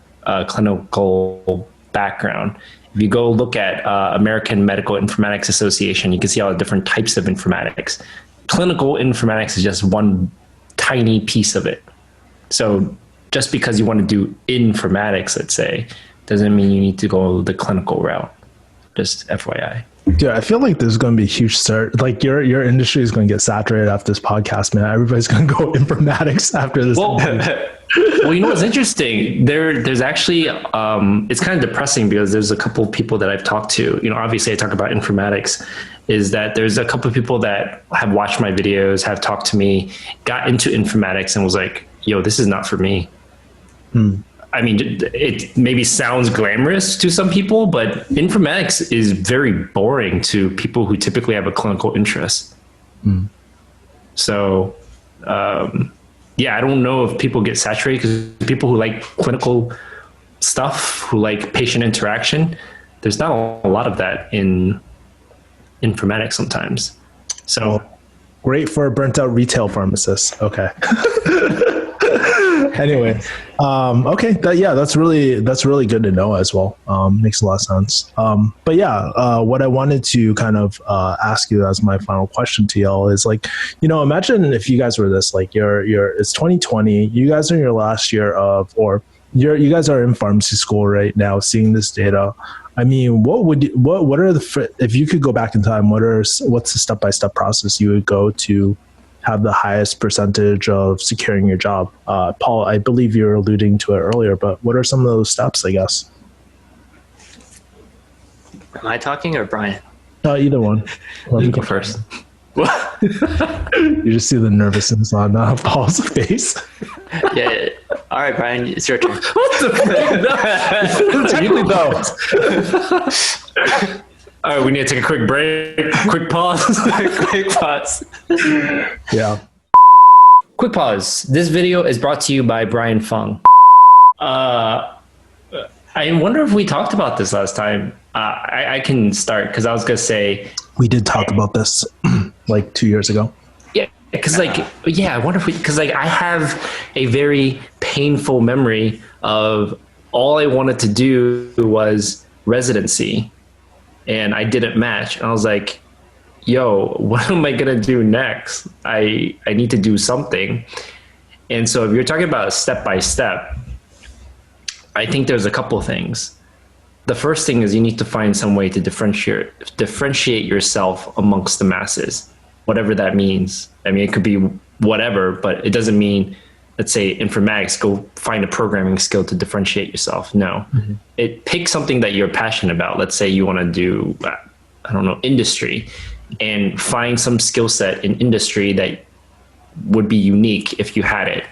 Speaker 2: clinical background. If you go look at American Medical Informatics Association, you can see all the different types of informatics. Clinical informatics is just one tiny piece of it. So just because you want to do informatics, let's say, doesn't mean you need to go the clinical route. Just FYI.
Speaker 1: Dude, I feel like there's going to be a huge start. Like your industry is going to get saturated after this podcast, man. Everybody's going to go informatics after this.
Speaker 2: Well, you know what's interesting? There's actually, it's kind of depressing because there's a couple of people that I've talked to, obviously I talk about informatics, is that there's a couple of people that have watched my videos, have talked to me, got into informatics and was like, yo, this is not for me. I mean, it maybe sounds glamorous to some people, but informatics is very boring to people who typically have a clinical interest. So, yeah, I don't know if people get saturated because people who like clinical stuff, who like patient interaction, there's not a lot of that in informatics sometimes. So
Speaker 1: great for a burnt out retail pharmacist. Okay. Anyway, okay, that's really good to know as well. Makes a lot of sense. But yeah, what I wanted to kind of ask you as my final question to y'all is like, imagine if you guys were this, like it's 2020, you guys are in your last year of, or you guys are in pharmacy school right now, seeing this data. I mean, what are if you could go back in time, what's the step-by-step process you would go to have the highest percentage of securing your job? Paul, I believe you were alluding to it earlier, but what are some of those steps, I guess?
Speaker 3: Am I talking or Brian?
Speaker 1: Either one.
Speaker 2: You go first.
Speaker 1: You just see the nervousness on Paul's face.
Speaker 3: Yeah. All right, Brian, it's your turn.
Speaker 2: What the
Speaker 1: Technically, though.
Speaker 2: All right, we need to take a quick break. Quick pause.
Speaker 3: Quick pause.
Speaker 1: Yeah.
Speaker 2: Quick pause. This video is brought to you by Brian Fung. I wonder if we talked about this last time. I can start because I was going to say...
Speaker 1: We did talk about this like 2 years ago.
Speaker 2: Yeah, because I wonder if because I have a very painful memory of all I wanted to do was residency. And I didn't match. And I was like, yo, what am I going to do next? I need to do something. And so if you're talking about step by step, I think there's a couple of things. The first thing is you need to find some way to differentiate yourself amongst the masses, whatever that means. I mean, it could be whatever, but it doesn't mean, let's say informatics, go find a programming skill to differentiate yourself. No, pick something that you're passionate about. Let's say you want to do, I don't know, industry, and find some skill set in industry that would be unique if you had it.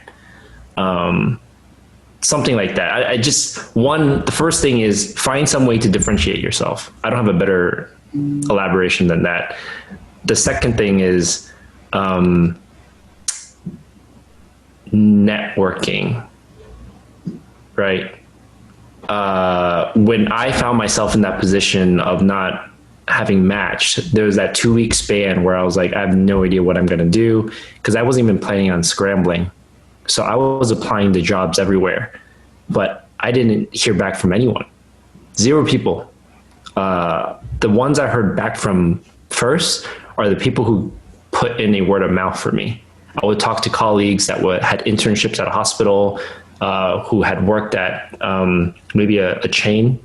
Speaker 2: Something like that. The first thing is find some way to differentiate yourself. I don't have a better elaboration than that. The second thing is, networking, right? When I found myself in that position of not having matched, there was that 2-week span where I was like, I have no idea what I'm going to do, because I wasn't even planning on scrambling. So I was applying to jobs everywhere, but I didn't hear back from anyone. 0 people. The ones I heard back from first are the people who put in a word of mouth for me. I would talk to colleagues that had internships at a hospital, who had worked at maybe a chain,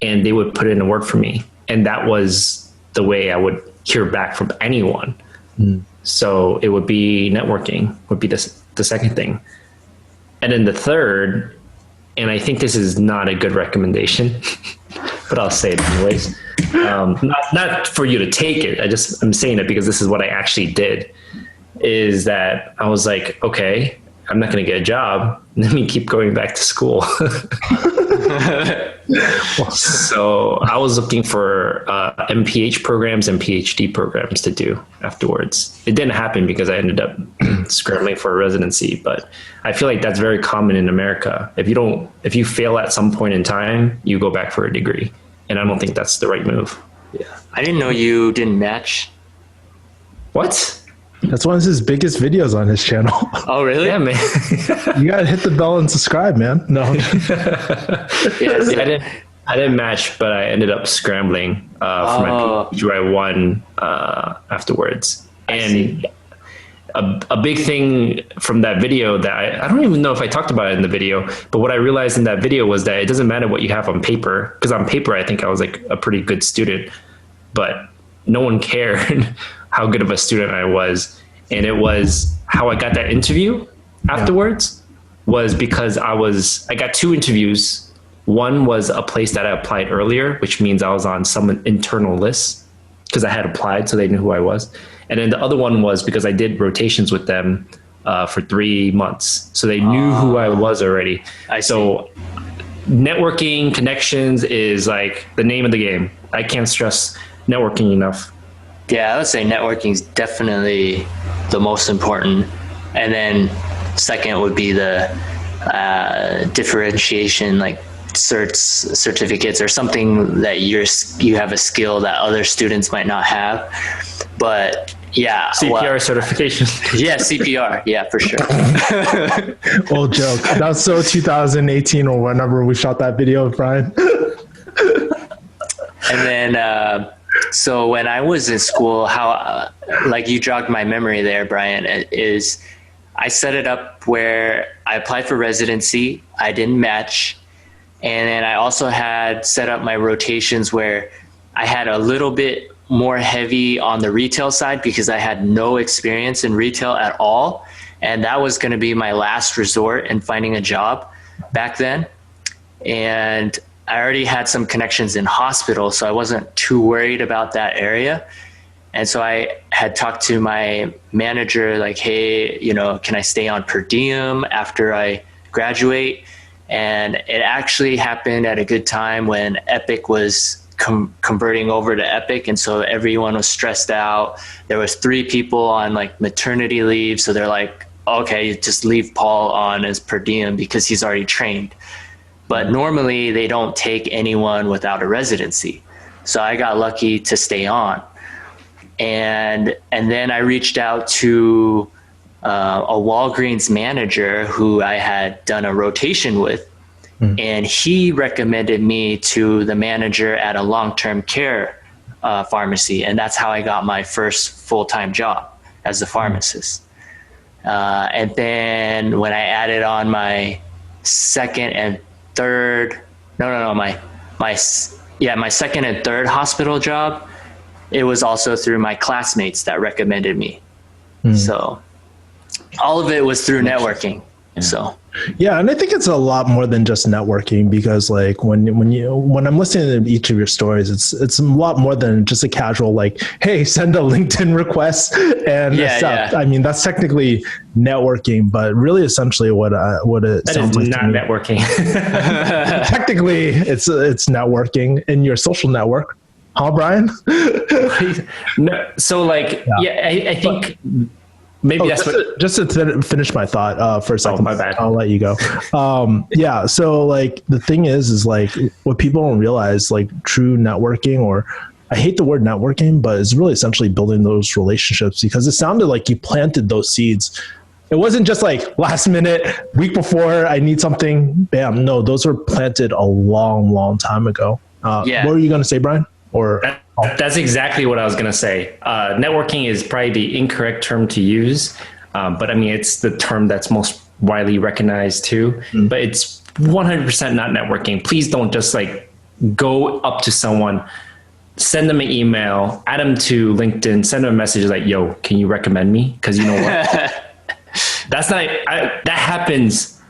Speaker 2: and they would put in a word for me. And that was the way I would hear back from anyone. So it would be networking would be the second thing. And then the third, and I think this is not a good recommendation, but I'll say it anyways. Not for you to take it. I'm saying it because this is what I actually did. Is that I was like, okay, I'm not going to get a job. Let me keep going back to school. So I was looking for MPH programs and PhD programs to do afterwards. It didn't happen because I ended up scrambling for a residency, but I feel like that's very common in America. If you fail at some point in time, you go back for a degree. And I don't think that's the right move.
Speaker 3: Yeah. I didn't know you didn't match.
Speaker 2: What?
Speaker 1: That's one of his biggest videos on his channel.
Speaker 3: Oh, really?
Speaker 2: Yeah, man.
Speaker 1: You gotta hit the bell and subscribe, man. No.
Speaker 3: Yes.
Speaker 2: I didn't match, but I ended up scrambling for my PhD where I won afterwards. And a big thing from that video that I don't even know if I talked about it in the video, but what I realized in that video was that it doesn't matter what you have on paper, because on paper I think I was like a pretty good student, but no one cared how good of a student I was. And it was how I got that interview afterwards was because I got 2 interviews. One was a place that I applied earlier, which means I was on some internal list because I had applied, so they knew who I was. And then the other one was because I did rotations with them for 3 months. So they knew who I was already. So networking, connections is like the name of the game. I can't stress networking enough.
Speaker 3: Yeah, I would say networking is definitely the most important. And then second would be the differentiation, like certificates or something that you have a skill that other students might not have. But yeah,
Speaker 2: CPR certification.
Speaker 3: Yeah, CPR. Yeah, for sure.
Speaker 1: Old joke. That was so 2018 or whenever we shot that video, Brian.
Speaker 3: And then, so when I was in school, how, like you jogged my memory there, Brian, is I set it up where I applied for residency. I didn't match. And then I also had set up my rotations where I had a little bit more heavy on the retail side because I had no experience in retail at all. And that was going to be my last resort in finding a job back then. And I already had some connections in hospitals, so I wasn't too worried about that area. And so I had talked to my manager, like, hey, you know, can I stay on per diem after I graduate? And it actually happened at a good time when Epic was converting over to Epic. And so everyone was stressed out. There was 3 people on like maternity leave. So they're like, okay, just leave Paul on as per diem because he's already trained. But normally they don't take anyone without a residency. So I got lucky to stay on. And then I reached out to a Walgreens manager who I had done a rotation with. And he recommended me to the manager at a long-term care pharmacy. And that's how I got my first full-time job as a pharmacist. And then when I added on my second and third, my second and third hospital job, it was also through my classmates that recommended me. So all of it was through networking. So
Speaker 1: yeah, and I think it's a lot more than just networking, because like when I'm listening to each of your stories, it's a lot more than just a casual like, hey, send a LinkedIn request and accept. I mean, that's technically networking, but really essentially what it
Speaker 2: that
Speaker 1: sounds
Speaker 2: is
Speaker 1: like
Speaker 2: not networking.
Speaker 1: Technically, it's networking in your social network. Huh, Brian?
Speaker 2: No, so like, I think maybe that's
Speaker 1: just to finish my thought for a second.
Speaker 2: My bad.
Speaker 1: I'll let you go. Yeah. So like the thing is like what people don't realize, like true networking, or I hate the word networking, but it's really essentially building those relationships, because it sounded like you planted those seeds. It wasn't just like last minute, week before I need something, bam. No, those were planted a long, long time ago. What were you going to say, Brian? Or
Speaker 2: that's exactly what I was going to say. Networking is probably the incorrect term to use, but I mean, it's the term that's most widely recognized too, but it's 100% not networking. Please don't just like go up to someone, send them an email, add them to LinkedIn, send them a message like, yo, can you recommend me? Because you know what? That happens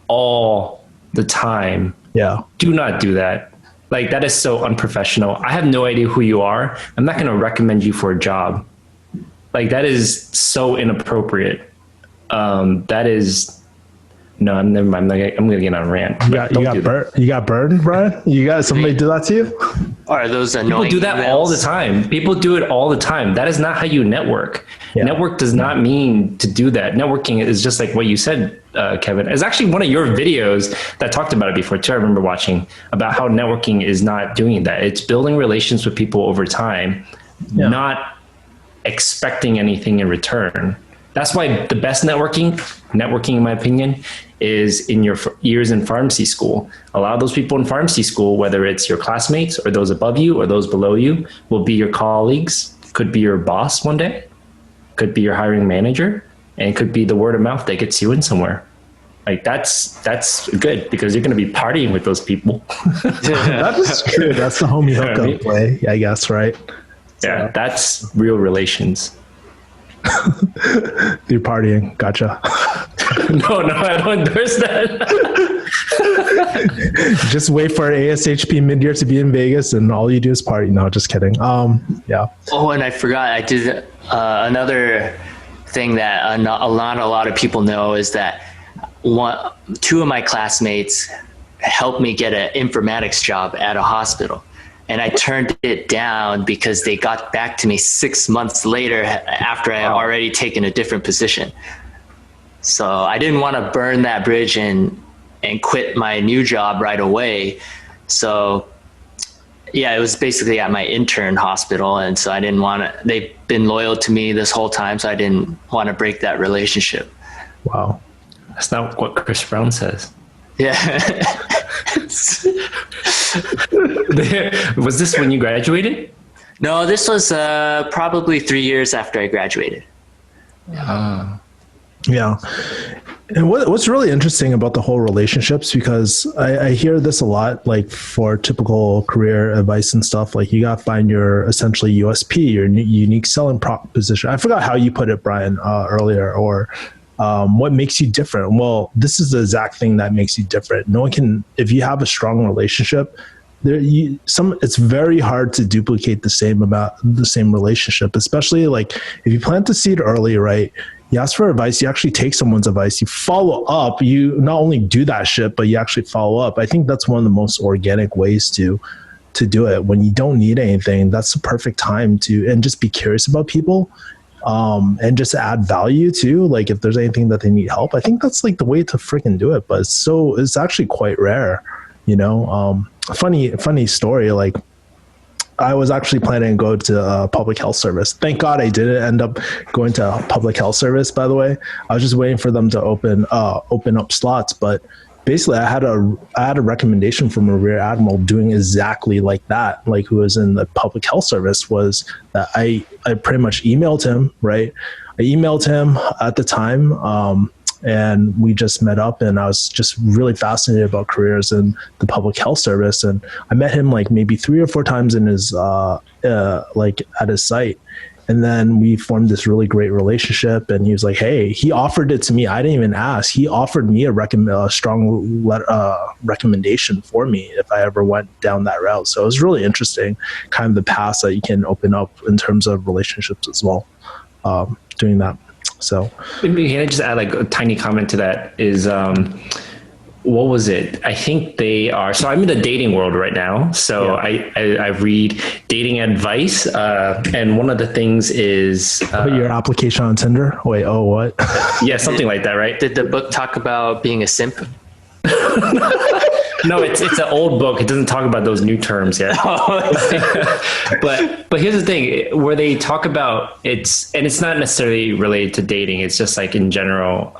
Speaker 2: all the time. Yeah. Do not do that. Like, that is so unprofessional. I have no idea who you are. I'm not going to recommend you for a job. Like, that is so inappropriate. That is, no, never mind. I'm going to get on a rant.
Speaker 1: You got burned, Brian? You got somebody do that to you?
Speaker 3: Are those annoying?
Speaker 2: People do that all the time. People do it all the time. That is not how you network. Yeah. Network does not mean to do that. Networking is just like what you said, Kevin. It's actually one of your videos that talked about it before too. I remember watching about how networking is not doing that. It's building relations with people over time, not expecting anything in return. That's why the best networking in my opinion, is in your years in pharmacy school. A lot of those people in pharmacy school, whether it's your classmates or those above you or those below you, will be your colleagues, could be your boss one day, could be your hiring manager, and it could be the word of mouth that gets you in somewhere. Like that's good, because you're going to be partying with those people.
Speaker 1: That is true. That's the homie hookup way, I guess, right?
Speaker 2: Yeah, that's real relations.
Speaker 1: You're partying. Gotcha.
Speaker 2: No, I don't endorse that.
Speaker 1: Just wait for ASHP midyear to be in Vegas and all you do is party. No, just kidding. Yeah.
Speaker 3: Oh, and I forgot, I did another thing that not a lot of people know is that two of my classmates helped me get an informatics job at a hospital. And I turned it down because they got back to me 6 months later after I had already taken a different position. So I didn't want to burn that bridge and quit my new job right away. So yeah, it was basically at my intern hospital. And so I didn't want to, they've been loyal to me this whole time. So I didn't want to break that relationship.
Speaker 1: Wow.
Speaker 2: That's not what Chris Brown says.
Speaker 3: Yeah.
Speaker 2: Was this when you graduated?
Speaker 3: No, this was probably 3 years after I graduated.
Speaker 1: Yeah. And what's really interesting about the whole relationships, because I hear this a lot, like for typical career advice and stuff, like you got to find your essentially USP, your unique selling proposition. I forgot how you put it, Brian, earlier, or what makes you different. Well, this is the exact thing that makes you different. No one can, if you have a strong relationship, it's very hard to duplicate the same relationship, especially like if you plant the seed early, right? You ask for advice, you actually take someone's advice, you follow up, you not only do that shit, but you actually follow up. I think that's one of the most organic ways to do it. When you don't need anything, that's the perfect time and just be curious about people, and just add value too. Like if there's anything that they need help, I think that's like the way to freaking do it. But it's actually quite rare, funny story. Like I was actually planning to go to public health service. Thank God I didn't end up going to public health service, by the way. I was just waiting for them to open up slots. But basically I had a recommendation from a rear admiral doing exactly like that, like who was in the public health service, was that I pretty much emailed him, right? I emailed him at the time, and we just met up, and I was just really fascinated about careers in the public health service. And I met him like maybe 3 or 4 times in his, like at his site. And then we formed this really great relationship, and he was like, hey, he offered it to me. I didn't even ask. He offered me a strong recommendation for me if I ever went down that route. So it was really interesting, kind of the paths that you can open up in terms of relationships as well, doing that. So
Speaker 2: can I just add like a tiny comment to that is, what was it? I think they are. So I'm in the dating world right now. So yeah. I read dating advice. And one of the things is
Speaker 1: put your application on Tinder. Wait, oh, what?
Speaker 2: Yeah, something like that, right?
Speaker 3: Did the book talk about being a simp?
Speaker 2: No, it's an old book. It doesn't talk about those new terms yet. But here's the thing, where they talk about it's not necessarily related to dating. It's just like in general,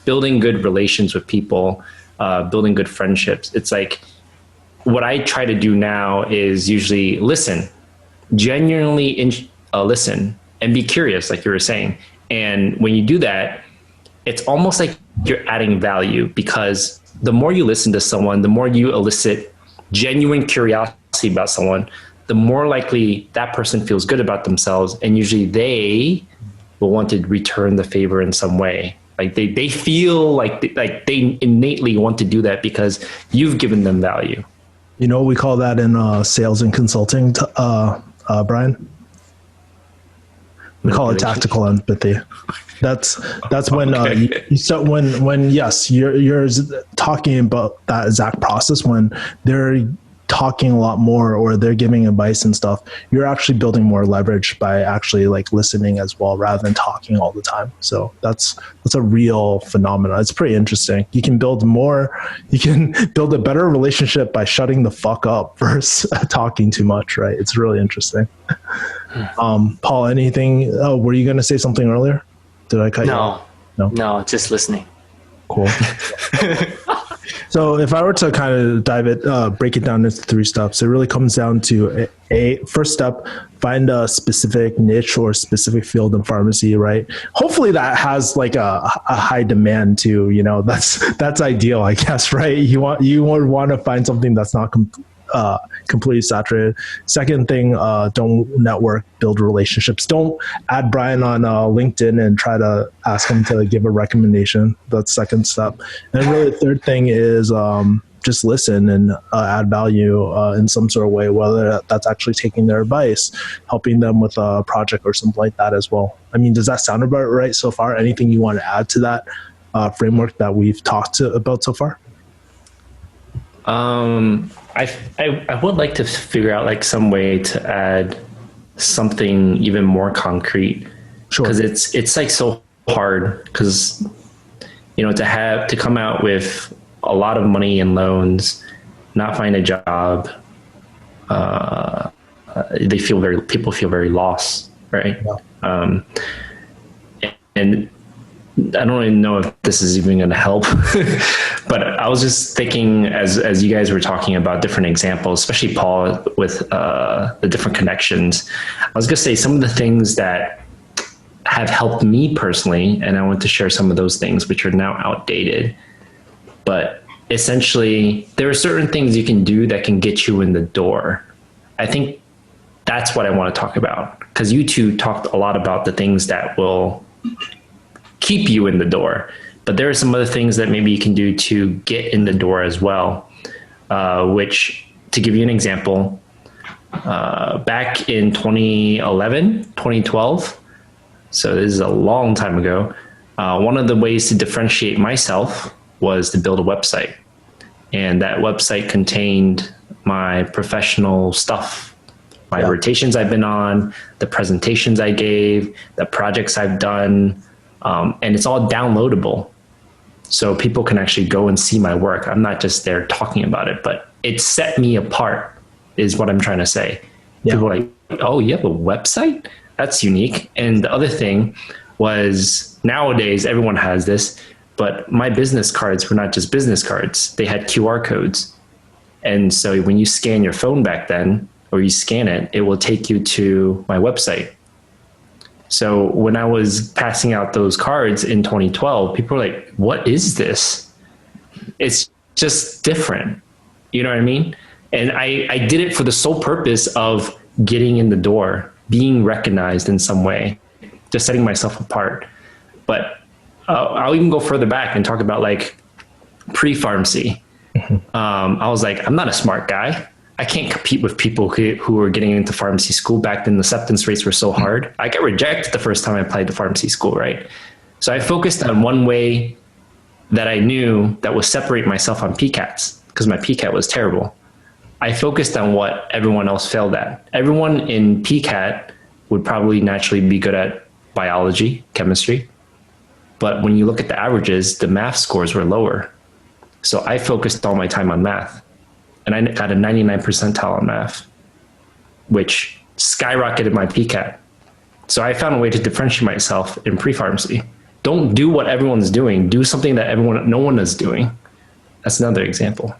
Speaker 2: building good relations with people, building good friendships. It's like what I try to do now is usually listen, genuinely listen, and be curious, like you were saying. And when you do that, it's almost like you're adding value, because the more you listen to someone, the more you elicit genuine curiosity about someone, the more likely that person feels good about themselves. And usually they will want to return the favor in some way. Like they feel like they innately want to do that because you've given them value.
Speaker 1: You know what we call that in sales and consulting, Brian? We call it tactical empathy. That's when when yes, you're talking about that exact process, when they're talking a lot more or they're giving advice and stuff, you're actually building more leverage by actually like listening as well, rather than talking all the time. So that's a real phenomenon. It's pretty interesting. You can build a better relationship by shutting the fuck up versus talking too much, right? It's really interesting. Paul, anything? Oh, were you going to say something earlier? Did I cut you off?
Speaker 3: No, just listening.
Speaker 1: Cool. So if I were to kind of break it down into 3 steps, it really comes down to first step, find a specific niche or specific field in pharmacy, right? Hopefully that has like a high demand too, that's ideal, I guess, right? You would want to find something that's not completely saturated. Second thing, don't network, build relationships. Don't add Brian on LinkedIn and try to ask him to give a recommendation. That's second step. And really the third thing is just listen and add value in some sort of way, whether that's actually taking their advice, helping them with a project or something like that as well. I mean, does that sound about right so far? Anything you want to add to that framework that we've talked about so far?
Speaker 2: I would like to figure out like some way to add something even more concrete. Sure. Because it's like so hard because, to come out with a lot of money in loans, not find a job, people feel very lost, right? Yeah. And I don't even know if this is even going to help, but I was just thinking as you guys were talking about different examples, especially Paul with the different connections, I was going to say some of the things that have helped me personally, and I want to share some of those things which are now outdated, but essentially there are certain things you can do that can get you in the door. I think that's what I want to talk about, because you two talked a lot about the things that will keep you in the door, but there are some other things that maybe you can do to get in the door as well, which, to give you an example, back in 2011, 2012, so this is a long time ago, one of the ways to differentiate myself was to build a website. And that website contained my professional stuff, my rotations I've been on, the presentations I gave, the projects I've done, and it's all downloadable. So people can actually go and see my work. I'm not just there talking about it, but it set me apart is what I'm trying to say. Yeah. People are like, oh, you have a website? That's unique. And the other thing was, nowadays, everyone has this, but my business cards were not just business cards. They had QR codes. And so when you scan your phone back then, or you scan it, it will take you to my website. So when I was passing out those cards in 2012, people were like, what is this? It's just different. You know what I mean? And I did it for the sole purpose of getting in the door, being recognized in some way, just setting myself apart. But I'll even go further back and talk about like pre-pharmacy. I was like, I'm not a smart guy. I can't compete with people who were getting into pharmacy school. Back then, the acceptance rates were so hard. I got rejected the first time I applied to pharmacy school, right? So I focused on one way that I knew that would separate myself on PCATs, because my PCAT was terrible. I focused on what everyone else failed at. Everyone in PCAT would probably naturally be good at biology, chemistry. But when you look at the averages, the math scores were lower. So I focused all my time on math. And I got a 99 percentile on math, which skyrocketed my PCAT. So I found a way to differentiate myself in pre-pharmacy. Don't do what everyone's doing. Do something that no one is doing. That's another example.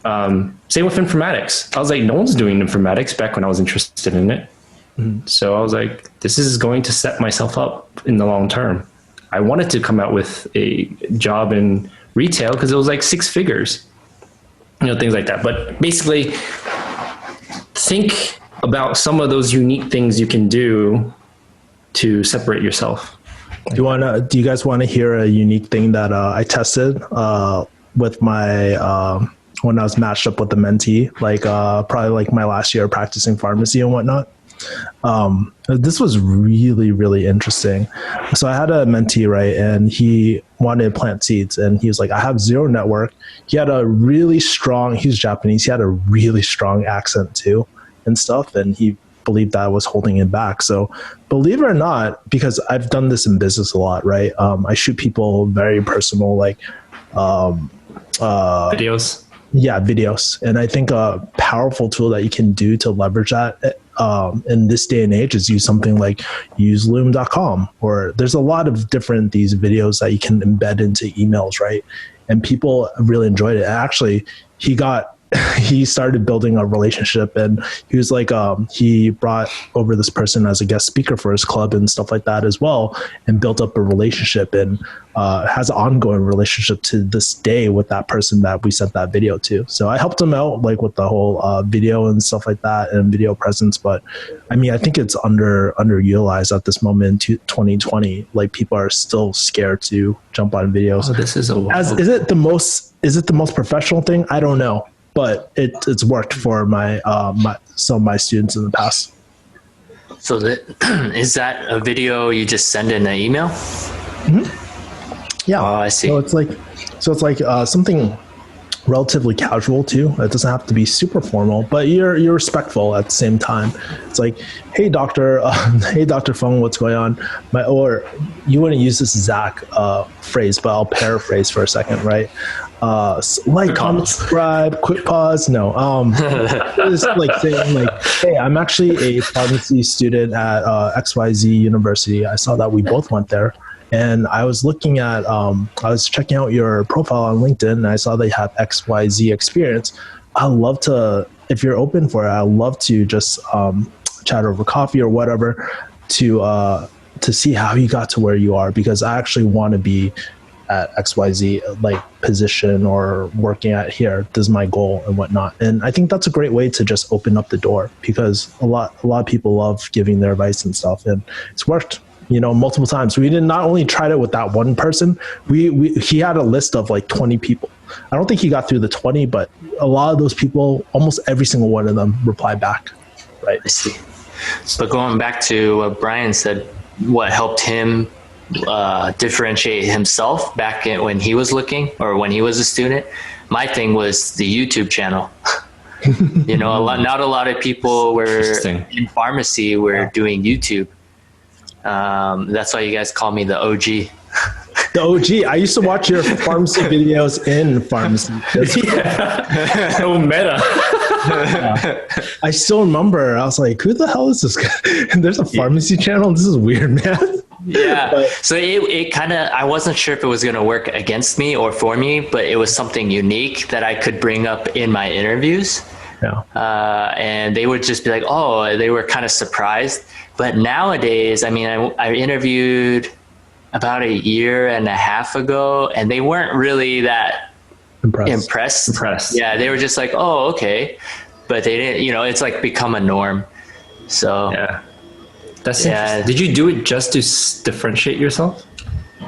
Speaker 2: Same with informatics. I was like, no one's doing informatics back when I was interested in it. Mm-hmm. So I was like, this is going to set myself up in the long term. I wanted to come out with a job in retail because it was like 6 figures, things like that. But basically, think about some of those unique things you can do to separate yourself.
Speaker 4: Do you guys want to hear a unique thing that I tested with my when I was matched up with a mentee, probably like my last year practicing pharmacy and whatnot? This was really, really interesting. So I had a mentee, right? And he wanted to plant seeds, and he was like, I have zero network. He had a really strong, he's Japanese. He had a really strong accent too and stuff. And he believed that was holding him back. So believe it or not, because I've done this in business a lot, right? I shoot people very personal,
Speaker 2: videos.
Speaker 4: Yeah, videos. And I think a powerful tool that you can do to leverage that in this day and age is use something like useloom.com, or there's a lot of different these videos that you can embed into emails, right? And people really enjoyed it. And actually, he started building a relationship, and he was like, he brought over this person as a guest speaker for his club and stuff like that as well, and built up a relationship, and has an ongoing relationship to this day with that person that we sent that video to. So I helped him out with the whole video and stuff like that, and video presence. But I mean, I think it's underutilized at this moment in 2020. People are still scared to jump on videos.
Speaker 2: Oh, this is
Speaker 4: is it the most professional thing? I don't know. But it's worked for some of my students in the past.
Speaker 3: So is that a video you just send in an email?
Speaker 4: Mm-hmm. Yeah.
Speaker 3: Oh, I see.
Speaker 4: So it's like something. relatively casual too. It doesn't have to be super formal, but you're respectful at the same time. It's like, hey doctor, hey Dr. Fung, what's going on? Or you wouldn't use this exact phrase, but I'll paraphrase for a second, right? Like, comment, subscribe, quick pause. No, it's like saying like, hey, I'm actually a pharmacy student at XYZ University. I saw that we both went there. And I was looking at, I was checking out your profile on LinkedIn, and I saw that you have XYZ experience. I'd love to, if you're open for it, I'd love to just chat over coffee or whatever to see how you got to where you are, because I actually want to be at XYZ like position or working at here. This is my goal and whatnot. And I think that's a great way to just open up the door, because a lot of people love giving their advice and stuff, and it's worked. Multiple times. We did not only try it with that one person. He had a list of like 20 people. I don't think he got through the 20, but a lot of those people, almost every single one of them replied back. Right.
Speaker 3: I see. So going back to what Brian said, what helped him differentiate himself back when he was looking or when he was a student, my thing was the YouTube channel. Not a lot of people were in pharmacy were doing YouTube. That's why you guys call me the OG.
Speaker 4: The OG. I used to watch your pharmacy videos in pharmacy.
Speaker 2: So meta.
Speaker 4: Yeah. I still remember. I was like, "Who the hell is this guy?" And there's a pharmacy channel. This is weird, man.
Speaker 3: Yeah. So it kind of, I wasn't sure if it was going to work against me or for me, but it was something unique that I could bring up in my interviews.
Speaker 4: Yeah.
Speaker 3: And they would just be like, oh, they were kind of surprised. But nowadays, I mean, I interviewed about a year and a half ago, and they weren't really that impressed. Yeah, they were just like, oh, okay. But they didn't, it's like become a norm. So
Speaker 2: yeah, that's interesting. Did you do it just to differentiate yourself?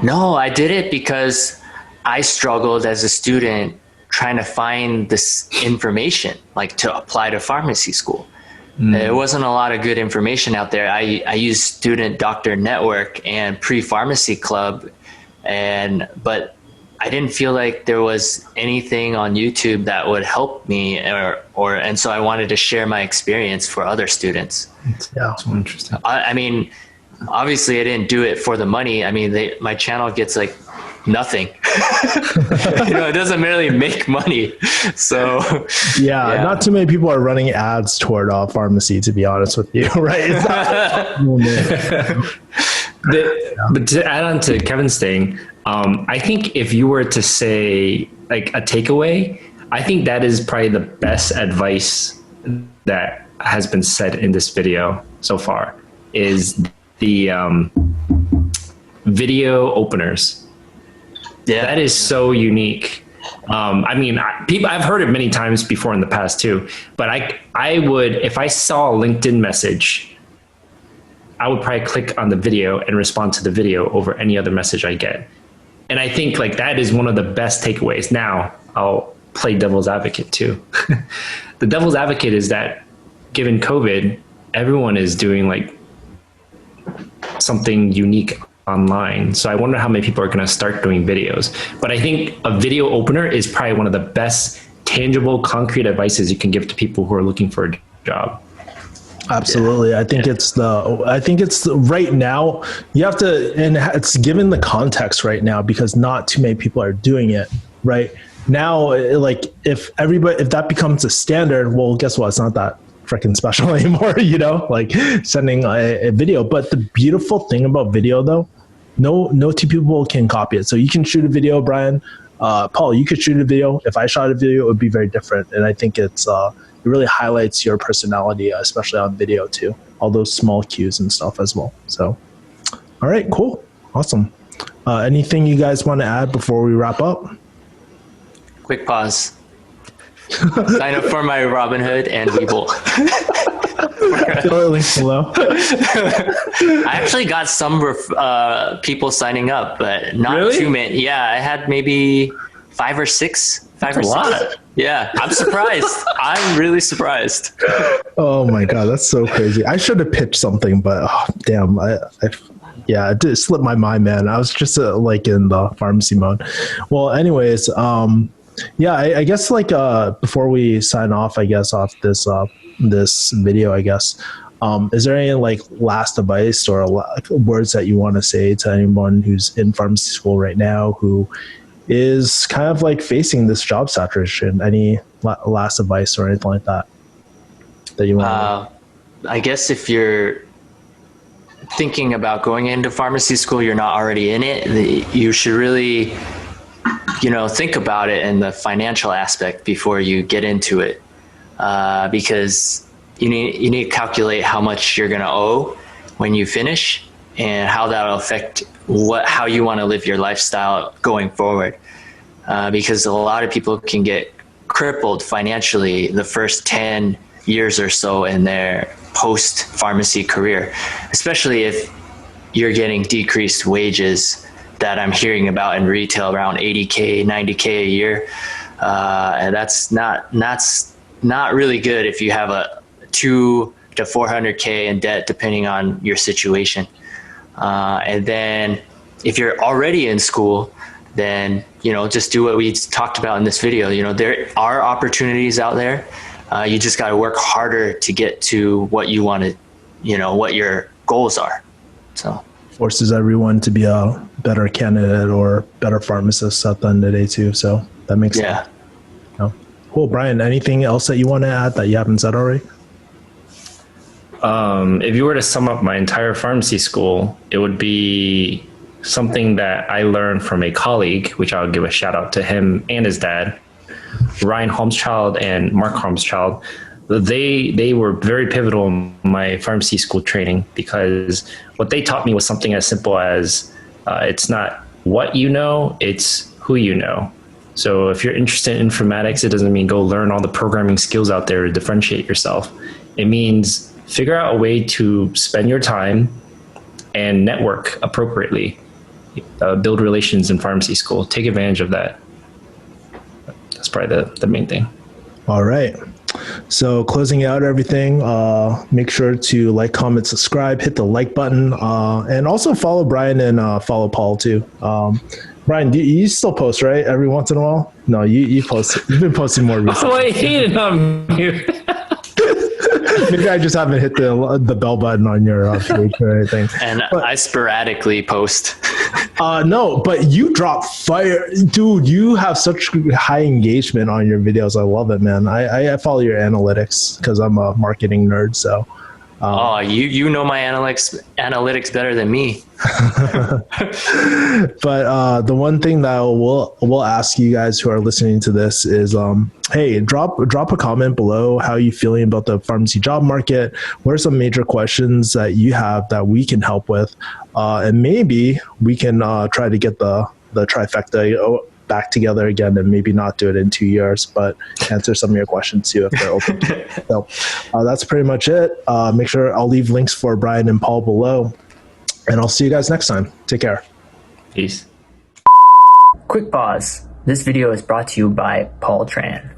Speaker 3: No, I did it because I struggled as a student trying to find this information, like to apply to pharmacy school. There wasn't a lot of good information out there. I used Student Doctor Network and Pre-Pharmacy Club, but I didn't feel like there was anything on YouTube that would help me, and so I wanted to share my experience for other students.
Speaker 4: Yeah,
Speaker 2: so interesting.
Speaker 3: I mean, obviously, I didn't do it for the money. I mean, my channel gets like nothing. It doesn't really make money. So
Speaker 4: yeah, not too many people are running ads toward pharmacy, to be honest with you, right?
Speaker 2: But to add on to Kevin's thing, I think if you were to say like a takeaway, I think that is probably the best advice that has been said in this video so far, is the video openers. Yeah, that is so unique. I mean, I've heard it many times before in the past too, but I would, if I saw a LinkedIn message, I would probably click on the video and respond to the video over any other message I get. And I think like that is one of the best takeaways. Now I'll play devil's advocate too. The devil's advocate is that given COVID, everyone is doing like something unique online. So I wonder how many people are going to start doing videos. But I think a video opener is probably one of the best tangible, concrete advices you can give to people who are looking for a job.
Speaker 4: Absolutely. Yeah. I think it's right now you have to, and it's given the context right now because not too many people are doing it right now. Like if that becomes a standard, well, guess what? It's not that freaking special anymore, like sending a video. But the beautiful thing about video though, no two people can copy it. So you can shoot a video, Brian, Paul, you could shoot a video. If I shot a video, it would be very different. And I think it really highlights your personality, especially on video too. All those small cues and stuff as well. So, all right, cool. Awesome. Anything you guys want to add before we wrap up?
Speaker 3: Quick pause. Sign up for my Robinhood and Webull. I actually got some people signing up, but not too many. Yeah, I had maybe five or six. Yeah, I'm surprised. I'm really surprised.
Speaker 4: Oh my God, that's so crazy. I should have pitched something, but damn, it did slip my mind, man. I was just like in the pharmacy mode. Well, anyways, Yeah, I guess like before we sign off, I guess off this video, I guess, is there any like last advice or words that you want to say to anyone who's in pharmacy school right now who is kind of like facing this job saturation? Any last advice or anything like that you want?
Speaker 3: I guess if you're thinking about going into pharmacy school, you're not already in it, you should really, think about it in the financial aspect before you get into it, because you need to calculate how much you're going to owe when you finish and how that'll affect how you want to live your lifestyle going forward. Because a lot of people can get crippled financially the first 10 years or so in their post-pharmacy career, especially if you're getting decreased wages that I'm hearing about in retail around 80K, 90K a year. And that's not really good if you have a 2 to 400K in debt, depending on your situation. And then if you're already in school, then, just do what we talked about in this video. There are opportunities out there. You just got to work harder to get to what you want to, what your goals are. So
Speaker 4: Forces everyone to be a better candidate or better pharmacist at the end of the day too. So that makes sense. Cool. Brian, anything else that you want to add that you haven't said already?
Speaker 2: If you were to sum up my entire pharmacy school, it would be something that I learned from a colleague, which I'll give a shout out to him and his dad, Ryan Holmeschild and Mark Holmeschild. They were very pivotal in my pharmacy school training, because what they taught me was something as simple as it's not what you know, it's who you know. So if you're interested in informatics, it doesn't mean go learn all the programming skills out there to differentiate yourself. It means figure out a way to spend your time and network appropriately. Build relations in pharmacy school. Take advantage of that. That's probably the main thing.
Speaker 4: All right. So closing out everything, make sure to like, comment, subscribe, hit the like button, and also follow Brian and follow Paul too. Brian, you still post, right? Every once in a while? No, you post. You've been posting more recently.
Speaker 2: Oh, I hate it on mute.
Speaker 4: Maybe I just haven't hit the bell button on your page or anything.
Speaker 3: And I sporadically post.
Speaker 4: No, but you drop fire. Dude, you have such high engagement on your videos. I love it, man. I follow your analytics because I'm a marketing nerd, so.
Speaker 3: You know my analytics better than me.
Speaker 4: But the one thing that we'll ask you guys who are listening to this is, hey, drop a comment below. How are you feeling about the pharmacy job market? What are some major questions that you have that we can help with? And maybe we can try to get the trifecta back together again, and maybe not do it in 2 years, but answer some of your questions too if they're open. So that's pretty much it. Make sure I'll leave links for Brian and Paul below, and I'll see you guys next time. Take care.
Speaker 2: Peace.
Speaker 5: Quick pause. This video is brought to you by Paul Tran.